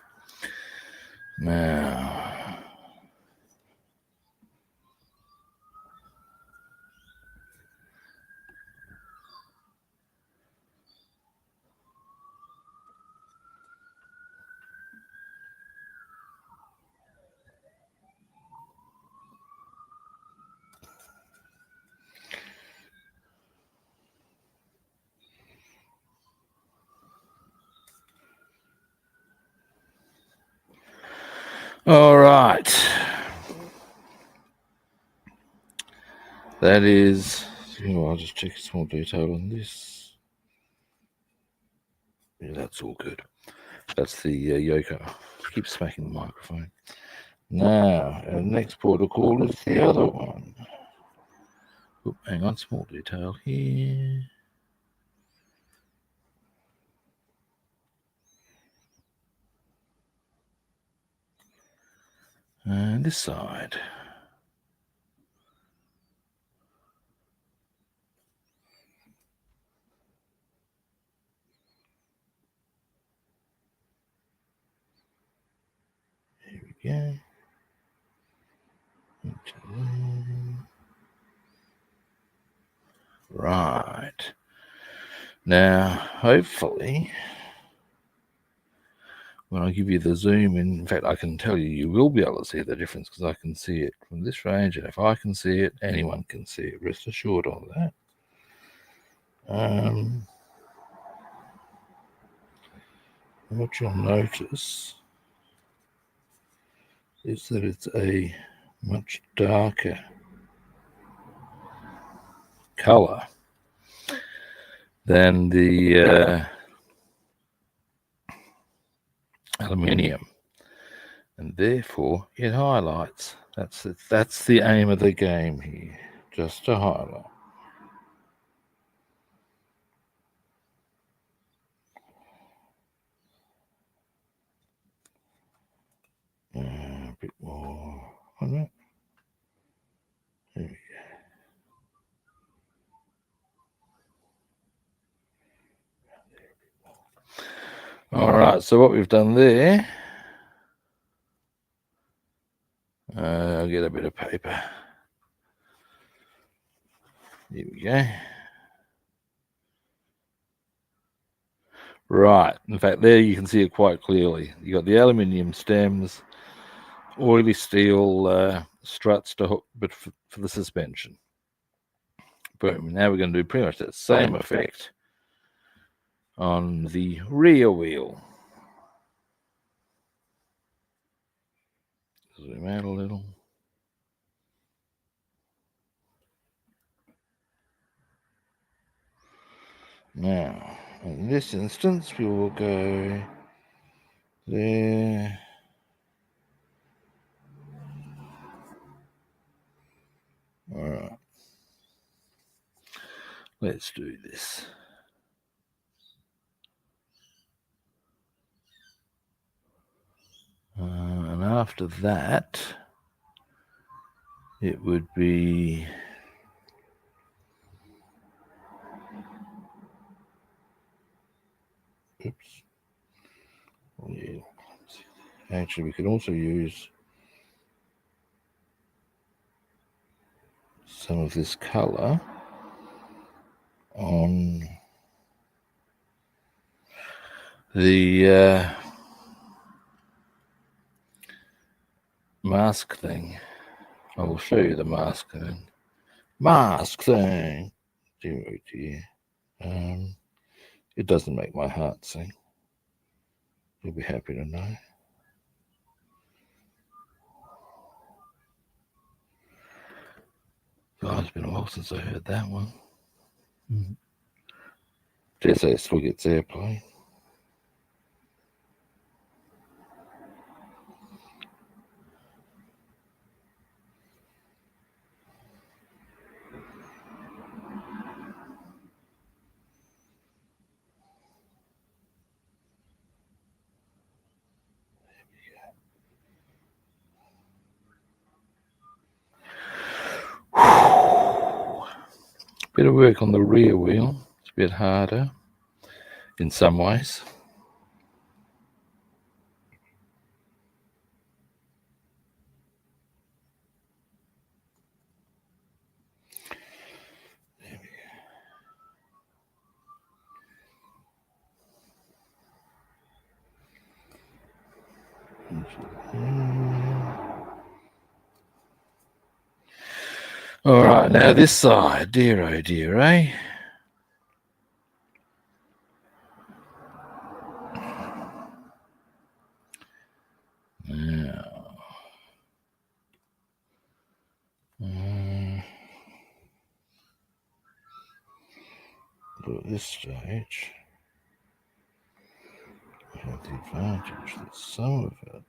Now, all right. That is. I'll just check a small detail on this. Yeah, that's all good. That's the Yoko. Keep smacking the microphone. Now, our next protocol is the other one. Oop, hang on, small detail here. And this side. Here we go. Right. Now, hopefully, when I give you the zoom in fact, I can tell you, you will be able to see the difference because I can see it from this range. And if I can see it, anyone can see it. Rest assured of that. What you'll notice is that it's a much darker color than the aluminium, and therefore it highlights. That's the aim of the game here, just to highlight. A bit more on that. There we go. All right, so what we've done there, I'll get a bit of paper. Here we go. Right, in fact, there you can see it quite clearly. You got the aluminium stems, oily steel struts to hook, but for the suspension. Boom. Now we're going to do pretty much that same effect on the rear wheel. Zoom out a little. Now, in this instance, we will go there. All right. Let's do this. And after that, it would be oops. Oh, yeah. Actually, we could also use some of this color on the mask thing. I will show you the mask thing. Mask thing. Dear, dear. It doesn't make my heart sing. You'll be happy to know. God, it's been a while since I heard that one. Dare say it still gets airplay. Bit of work on the rear wheel. It's a bit harder in some ways. All right, now this side, dear oh dear, eh? Now, at this stage, I have the advantage that some of it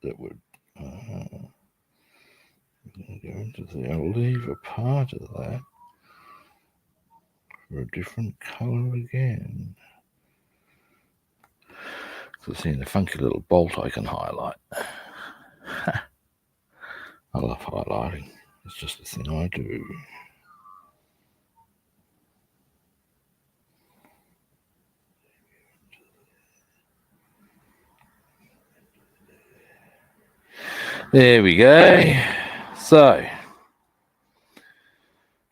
that would go into the, I'll leave a part of that for a different colour again. So seeing a funky little bolt I can highlight. I love highlighting. It's just a thing I do. There we go. So,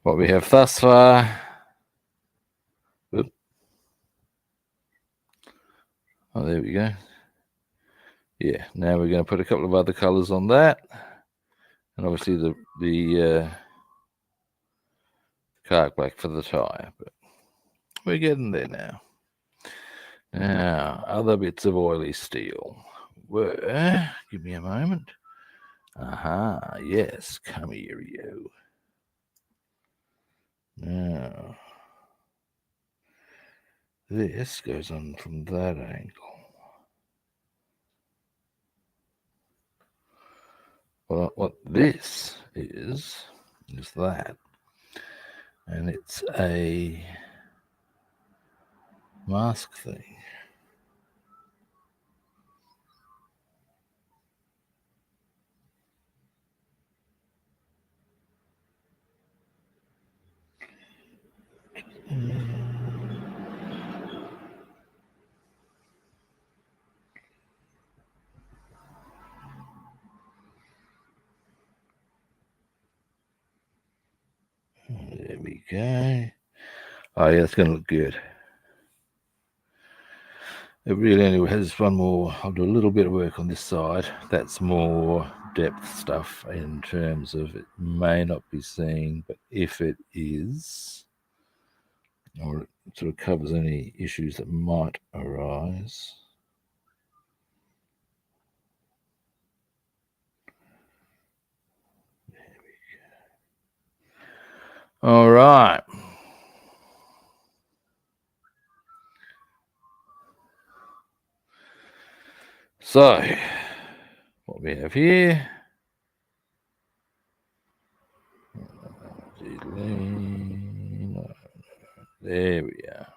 what we have thus far. Oh, there we go. Yeah, now we're going to put a couple of other colours on that. And obviously the dark black for the tyre. But we're getting there now. Now, other bits of oily steel were, give me a moment. Aha, yes, come here, you. Now, this goes on from that angle. Well, what this is that. And it's a mask thing. There we go. Oh yeah, it's going to look good. It really only has one more. I'll do a little bit of work on this side. That's more depth stuff in terms of it may not be seen, but if it is, or it sort of covers any issues that might arise. There we go. All right. So, what we have here. There we are.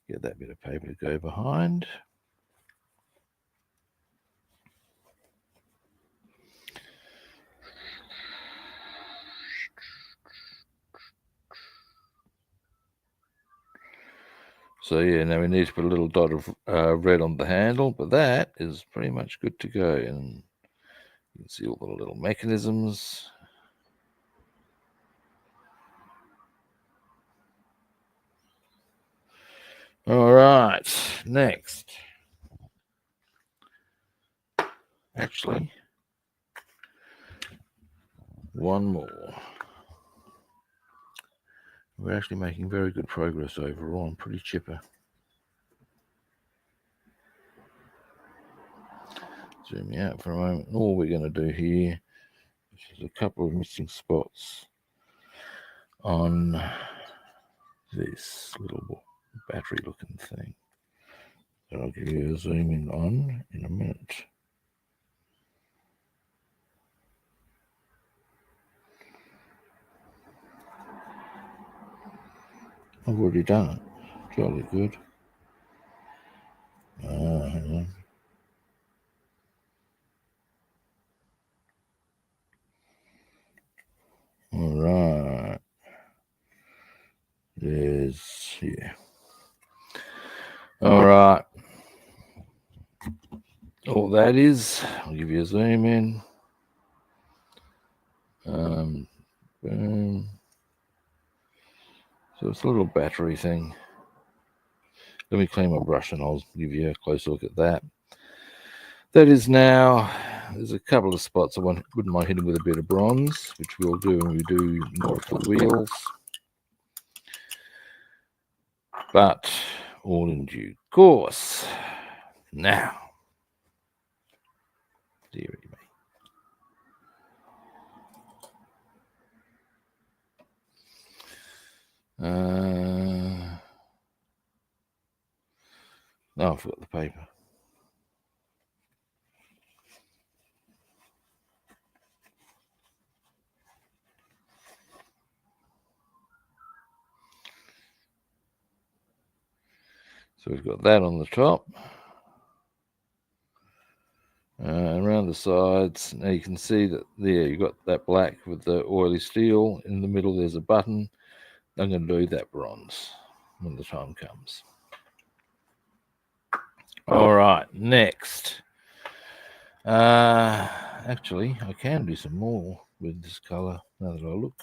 Get that bit of paper to go behind. So yeah, now we need to put a little dot of red on the handle, but that is pretty much good to go. And you can see all the little mechanisms. All right, next. Actually, one more. We're actually making very good progress overall. I'm pretty chipper. Zoom out for a moment. All we're going to do here is a couple of missing spots on this little battery looking thing that I'll give you a zoom in on in a minute. I've already done it. Jolly good. Hang on. All right. There's here. All right. All that is, I'll give you a zoom in. Boom. So it's a little battery thing. Let me clean my brush and I'll give you a close look at that. That is now there's a couple of spots I wouldn't mind hitting with a bit of bronze, which we'll do when we do more of the wheels. But all in due course. Now, dearie me. No, I forgot the paper. So we've got that on the top. And around the sides, now you can see that there you've got that black with the oily steel. In the middle there's a button. I'm going to do that bronze when the time comes. All right, next. Actually, I can do some more with this color now that I look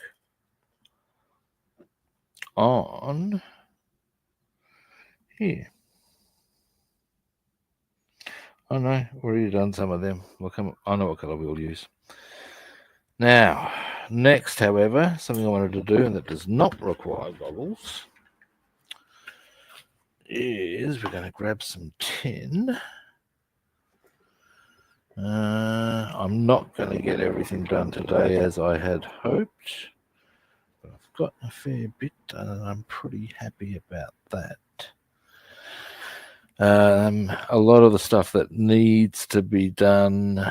on here. Oh no, already done some of them. I know what color we'll use. Now, next, however, something I wanted to do and that does not require goggles is we're going to grab some tin. I'm not going to get everything done today as I had hoped, but I've got a fair bit done and I'm pretty happy about that. A lot of the stuff that needs to be done,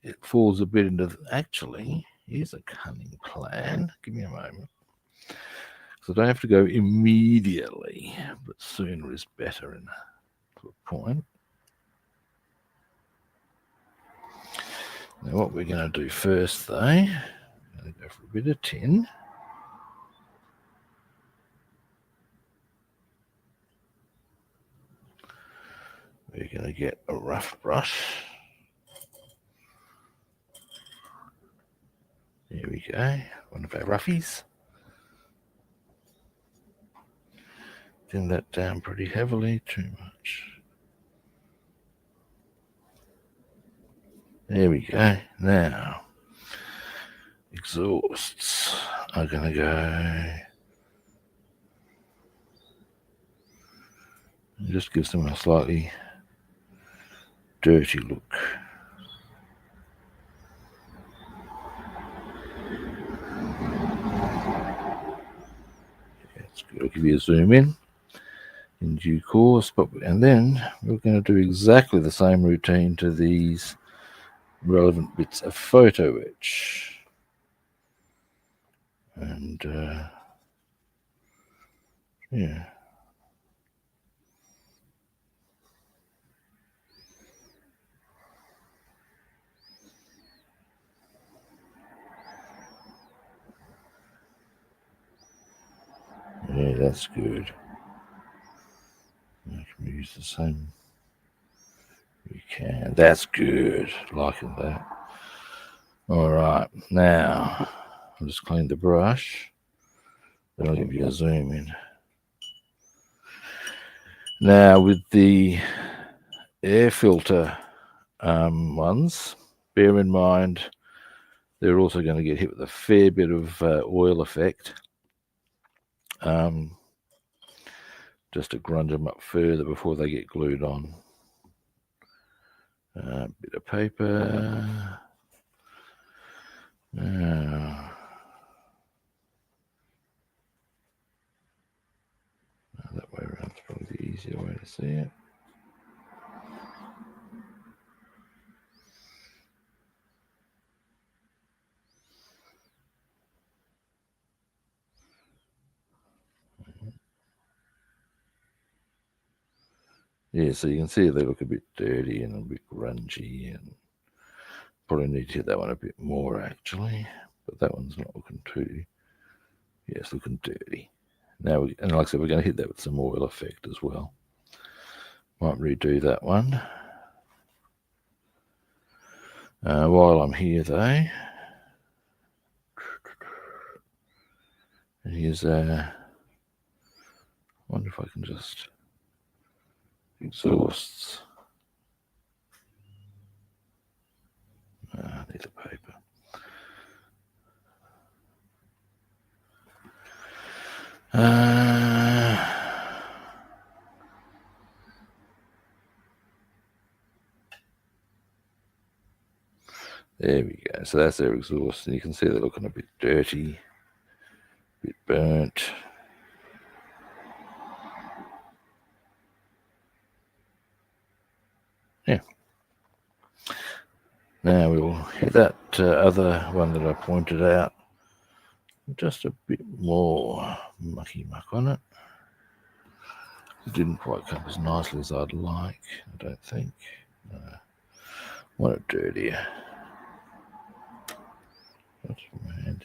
it falls a bit into, actually, here's a cunning plan. Give me a moment. So I don't have to go immediately, but sooner is better to a point. Now what we're going to do first though, I'm going to go for a bit of tin. We're going to get a rough brush. There we go, one of our roughies. Thin that down pretty heavily, too much. There we go. Now, exhausts are going to go. It just gives them a slightly dirty look. It's good. I'll give you a zoom in due course, and then we're going to do exactly the same routine to these relevant bits of photo etch. And yeah. Yeah, that's good. I can use the same. We can. That's good. Liking that. All right. Now, I'll just clean the brush. Then I'll give you a zoom in. Now, with the air filter ones, bear in mind they're also going to get hit with a fair bit of oil effect. Just to grunge them up further before they get glued on. A bit of paper. Now, that way around is probably the easier way to see it. Yeah, so you can see they look a bit dirty and a bit grungy, and probably need to hit that one a bit more actually, but that one's not looking too, yeah, it's looking dirty. Now, and like I said, we're going to hit that with some oil effect as well. Might redo that one. While I'm here though, here's I wonder if I can just exhausts. Need a paper. There we go. So that's their exhaust, and you can see they're looking a bit dirty, a bit burnt. Yeah. Now we'll hit that other one that I pointed out. Just a bit more mucky muck on it. It didn't quite come as nicely as I'd like, I don't think. Want it dirtier. That's my hand.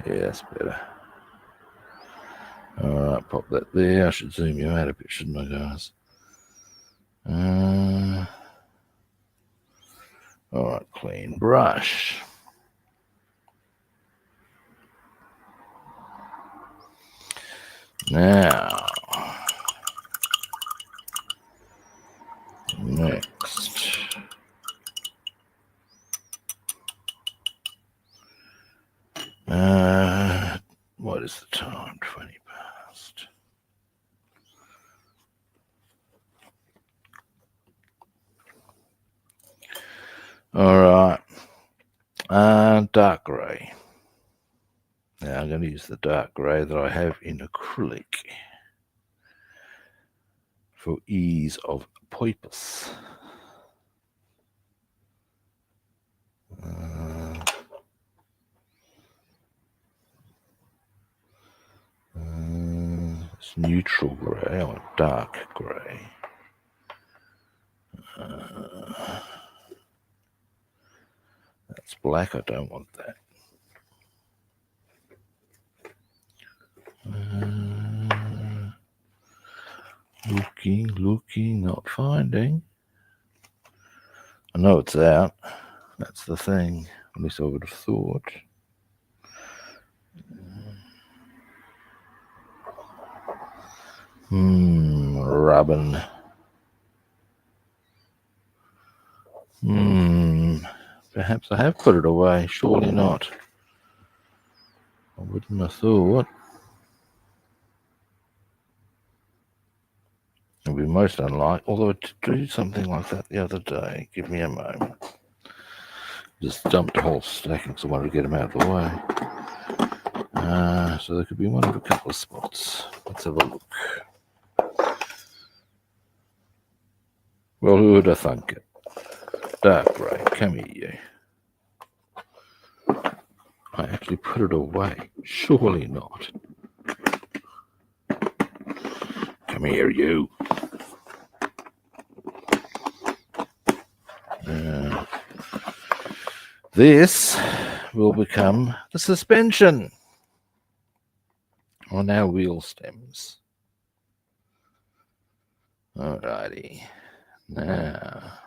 Yeah, that's better. Alright, pop that there. I should zoom you out a bit, shouldn't I, guys? Alright, clean brush. Now, next. What is the time? 20 past. Alright. Dark grey. Now I'm going to use the dark grey that I have in acrylic for ease of purpose. It's neutral grey or dark grey. That's black. I don't want that. Looking, not finding. I know it's out. That's the thing. At least I would have thought. Rubbing. Perhaps I have put it away. Surely not. I wouldn't have thought. It would be most unlikely. Although to do something like that the other day, give me a moment. Just dumped a whole stack because I wanted to get them out of the way. So there could be one of a couple of spots. Let's have a look. Well, who would have thunk it? Dark grey, come here, you. I actually put it away. Surely not. Come here, you. This will become the suspension on our wheel stems. Alrighty. Now,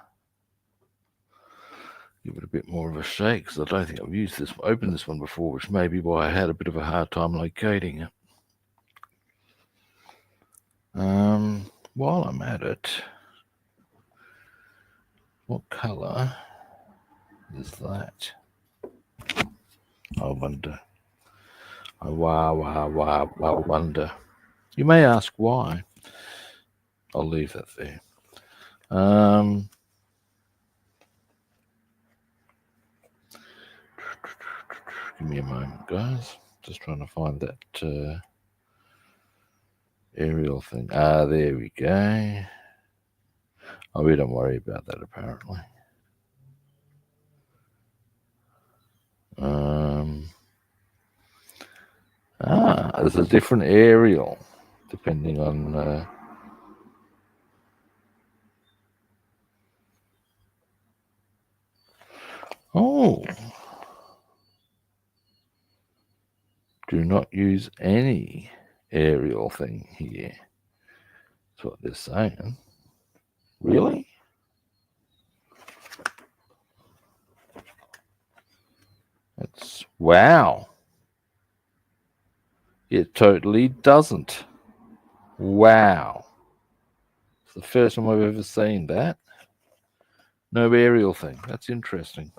give it a bit more of a shake because I don't think I've used this, opened this one before, which may be why I had a bit of a hard time locating it. While I'm at it, what colour is that? I wonder. I wonder. You may ask why. I'll leave that there. Give me a moment, guys. Just trying to find that aerial thing. There we go. Oh, we don't worry about that apparently. There's a different aerial depending on do not use any aerial thing here. That's what they're saying. Really? That's wow. It totally doesn't. Wow. It's the first time I've ever seen that. No aerial thing. That's interesting.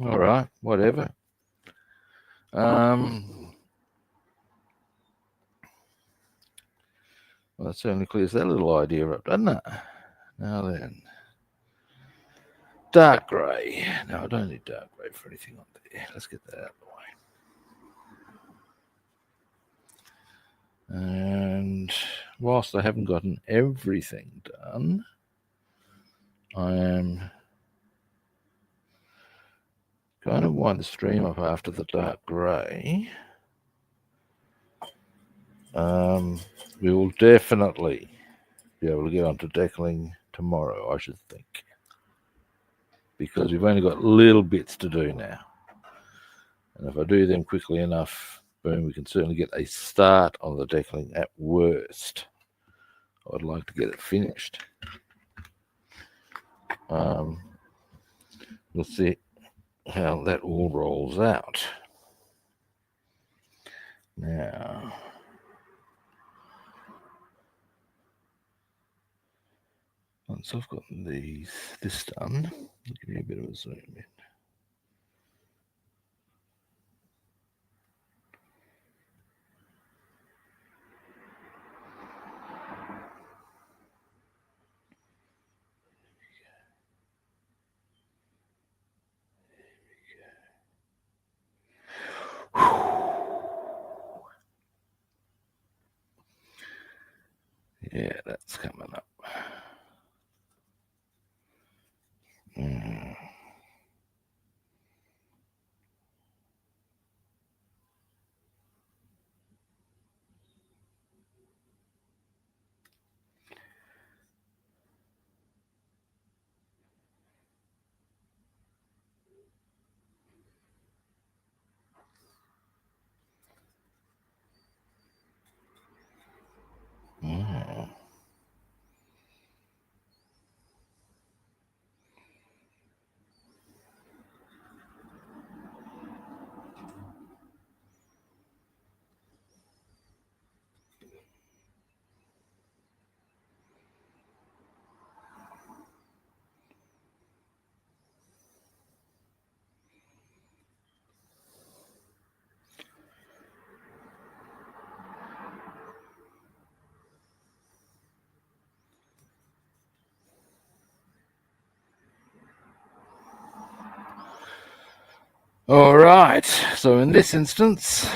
All right, whatever. Well, that certainly clears that little idea up, doesn't it? Now then. Dark grey. No, I don't need dark grey for anything on there. Let's get that out of the way. And whilst I haven't gotten everything done, I am going to wind the stream up after the dark grey. We will definitely be able to get onto deckling tomorrow, I should think, because we've only got little bits to do now. And if I do them quickly enough, boom, we can certainly get a start on the deckling at worst. I'd like to get it finished. We'll see how that all rolls out. Now, once I've got this done, I'll give you a bit of a zoom in. Yeah, that's coming up. All right, so in this instance,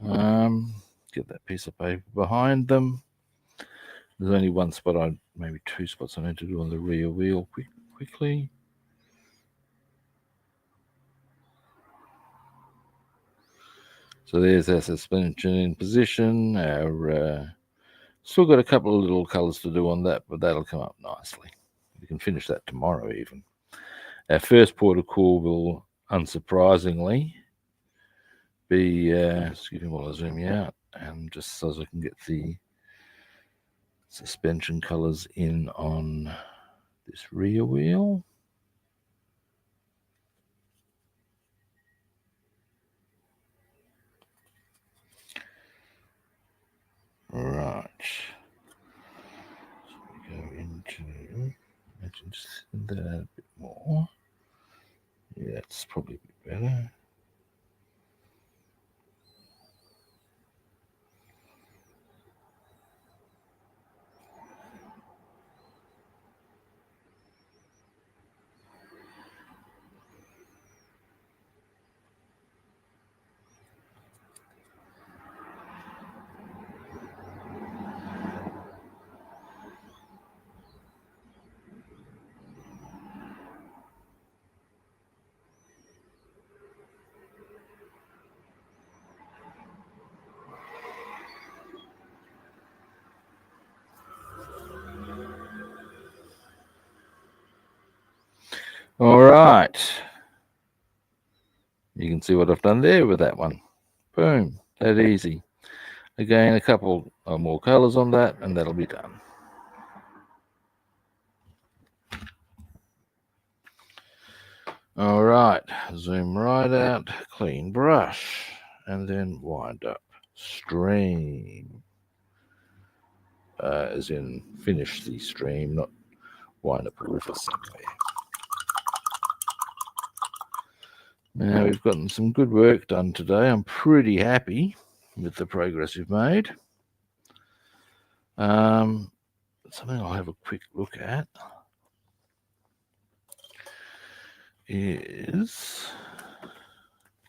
get that piece of paper behind them. There's only one spot, maybe two spots I need to do on the rear wheel quickly. So there's our suspension in position. Our still got a couple of little colours to do on that, but that'll come up nicely. We can finish that tomorrow even. Our first port of call will, unsurprisingly, be, excuse me while I zoom you out, and just so as I can get the suspension colours in on this rear wheel. Right. So we go into, imagine just thin that out a bit more. Yeah, it's probably a bit better. All right. You can see what I've done there with that one. Boom, that easy. Again, a couple more colors on that, and that'll be done. All right, zoom right out, clean brush, and then wind up. Stream, as in finish the stream, not wind up a river somewhere. Now we've gotten some good work done today. I'm pretty happy with the progress we've made. Something I'll have a quick look at is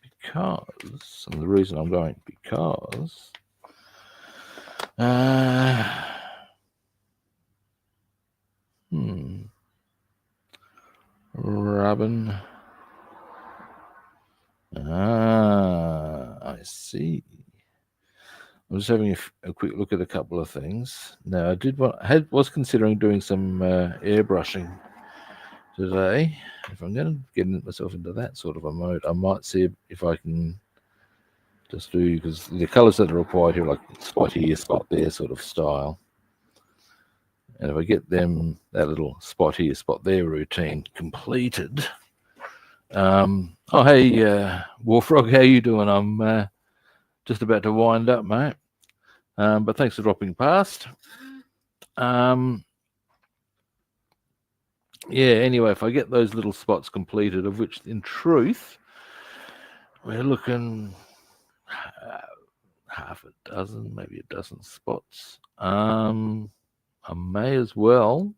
because, and the reason I'm going because, Robin. I see. I was having a quick look at a couple of things. Now, was considering doing some airbrushing today. If I'm going to get myself into that sort of a mode, I might see if I can just do, because the colours that are required here, like spot here, spot there sort of style. And if I get them, that little spot here, spot there routine completed. Oh, hey, Warfrog, how you doing? I'm just about to wind up, mate. But thanks for dropping past. Yeah, anyway, if I get those little spots completed, of which in truth we're looking half a dozen, maybe a dozen spots. I may as well,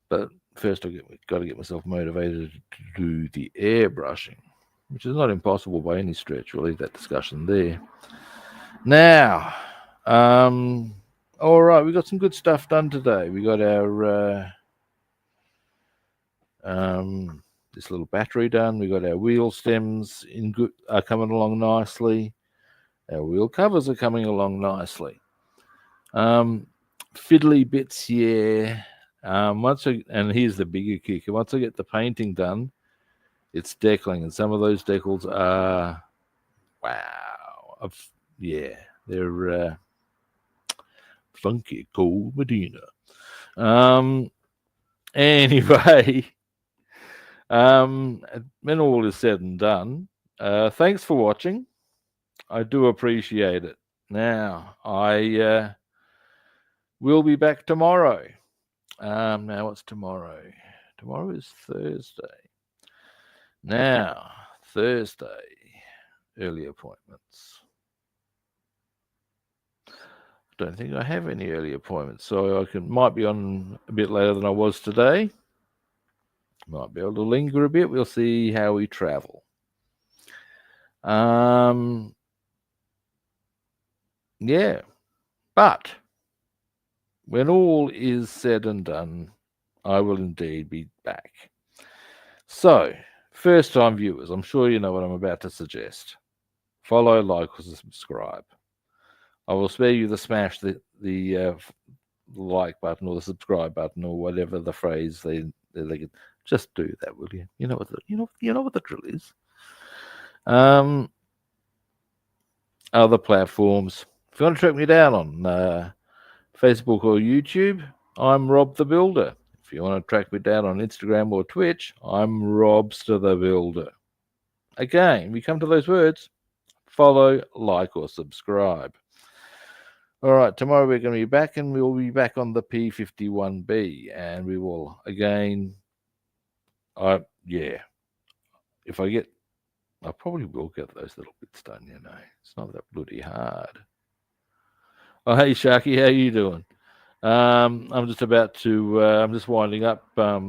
but first I've got to get myself motivated to do the airbrushing, which is not impossible by any stretch. We'll leave that discussion there. Now, all right, we got some good stuff done today. We got our this little battery done. We got our wheel stems are coming along nicely. Our wheel covers are coming along nicely. Fiddly bits, yeah. And here's the bigger kicker. Once I get the painting done, it's deckling, and some of those decals are wow. Yeah, they're funky cool Medina. Anyway, when all is said and done, thanks for watching. I do appreciate it. Now, I will be back tomorrow. Now, what's tomorrow? Tomorrow is Thursday. Now, Thursday, early appointments. Don't think I have any early appointments, so I might be on a bit later than I was today. Might be able to linger a bit. We'll see how we travel. Yeah, but when all is said and done, I will indeed be back. So, first-time viewers, I'm sure you know what I'm about to suggest. Follow, like, or subscribe. I will spare you the smash the like button or the subscribe button or whatever the phrase they get. Just do that, will you? You know what the drill is. Other platforms. If you want to track me down on Facebook or YouTube, I'm Rob the Builder. If you want to track me down on Instagram or Twitch, I'm Robster the Builder. Again, we come to those words: follow, like, or subscribe. All right, tomorrow we're going to be back, and we'll be back on the P-51B, and we will again. If I probably will get those little bits done. It's not that bloody hard. Oh, hey Sharky, how you doing? I'm just about to. I'm just winding up at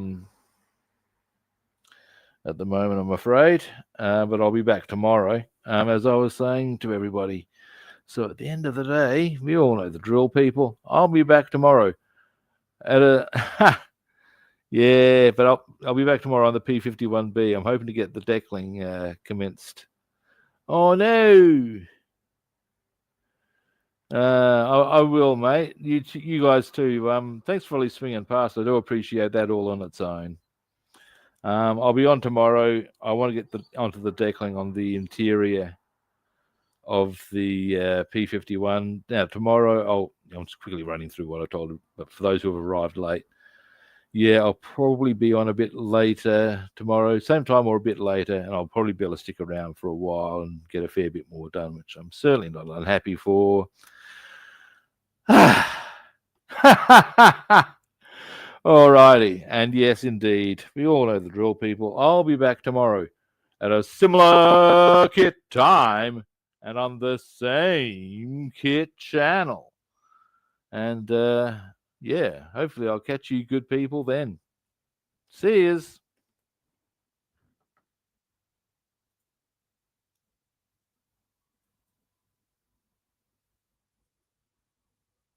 the moment, I'm afraid, but I'll be back tomorrow. As I was saying to everybody. So at the end of the day, we all know the drill, people. I'll be back tomorrow yeah, but I'll be back tomorrow on the P-51B. I'm hoping to get the deckling commenced. Oh no! I will, mate. You guys too. Thanks for swinging past. I do appreciate that all on its own. I'll be on tomorrow. I want to get onto the deckling on the interior of the P-51. Now tomorrow, I'm just quickly running through what I told you. But for those who have arrived late, Yeah, I'll probably be on a bit later tomorrow, same time or a bit later, and I'll probably be able to stick around for a while and get a fair bit more done, which I'm certainly not unhappy for. Alrighty, and yes, indeed, we all know the drill, people. I'll be back tomorrow at a similar kit time and on the same kit channel. And yeah, hopefully I'll catch you good people then. See yous.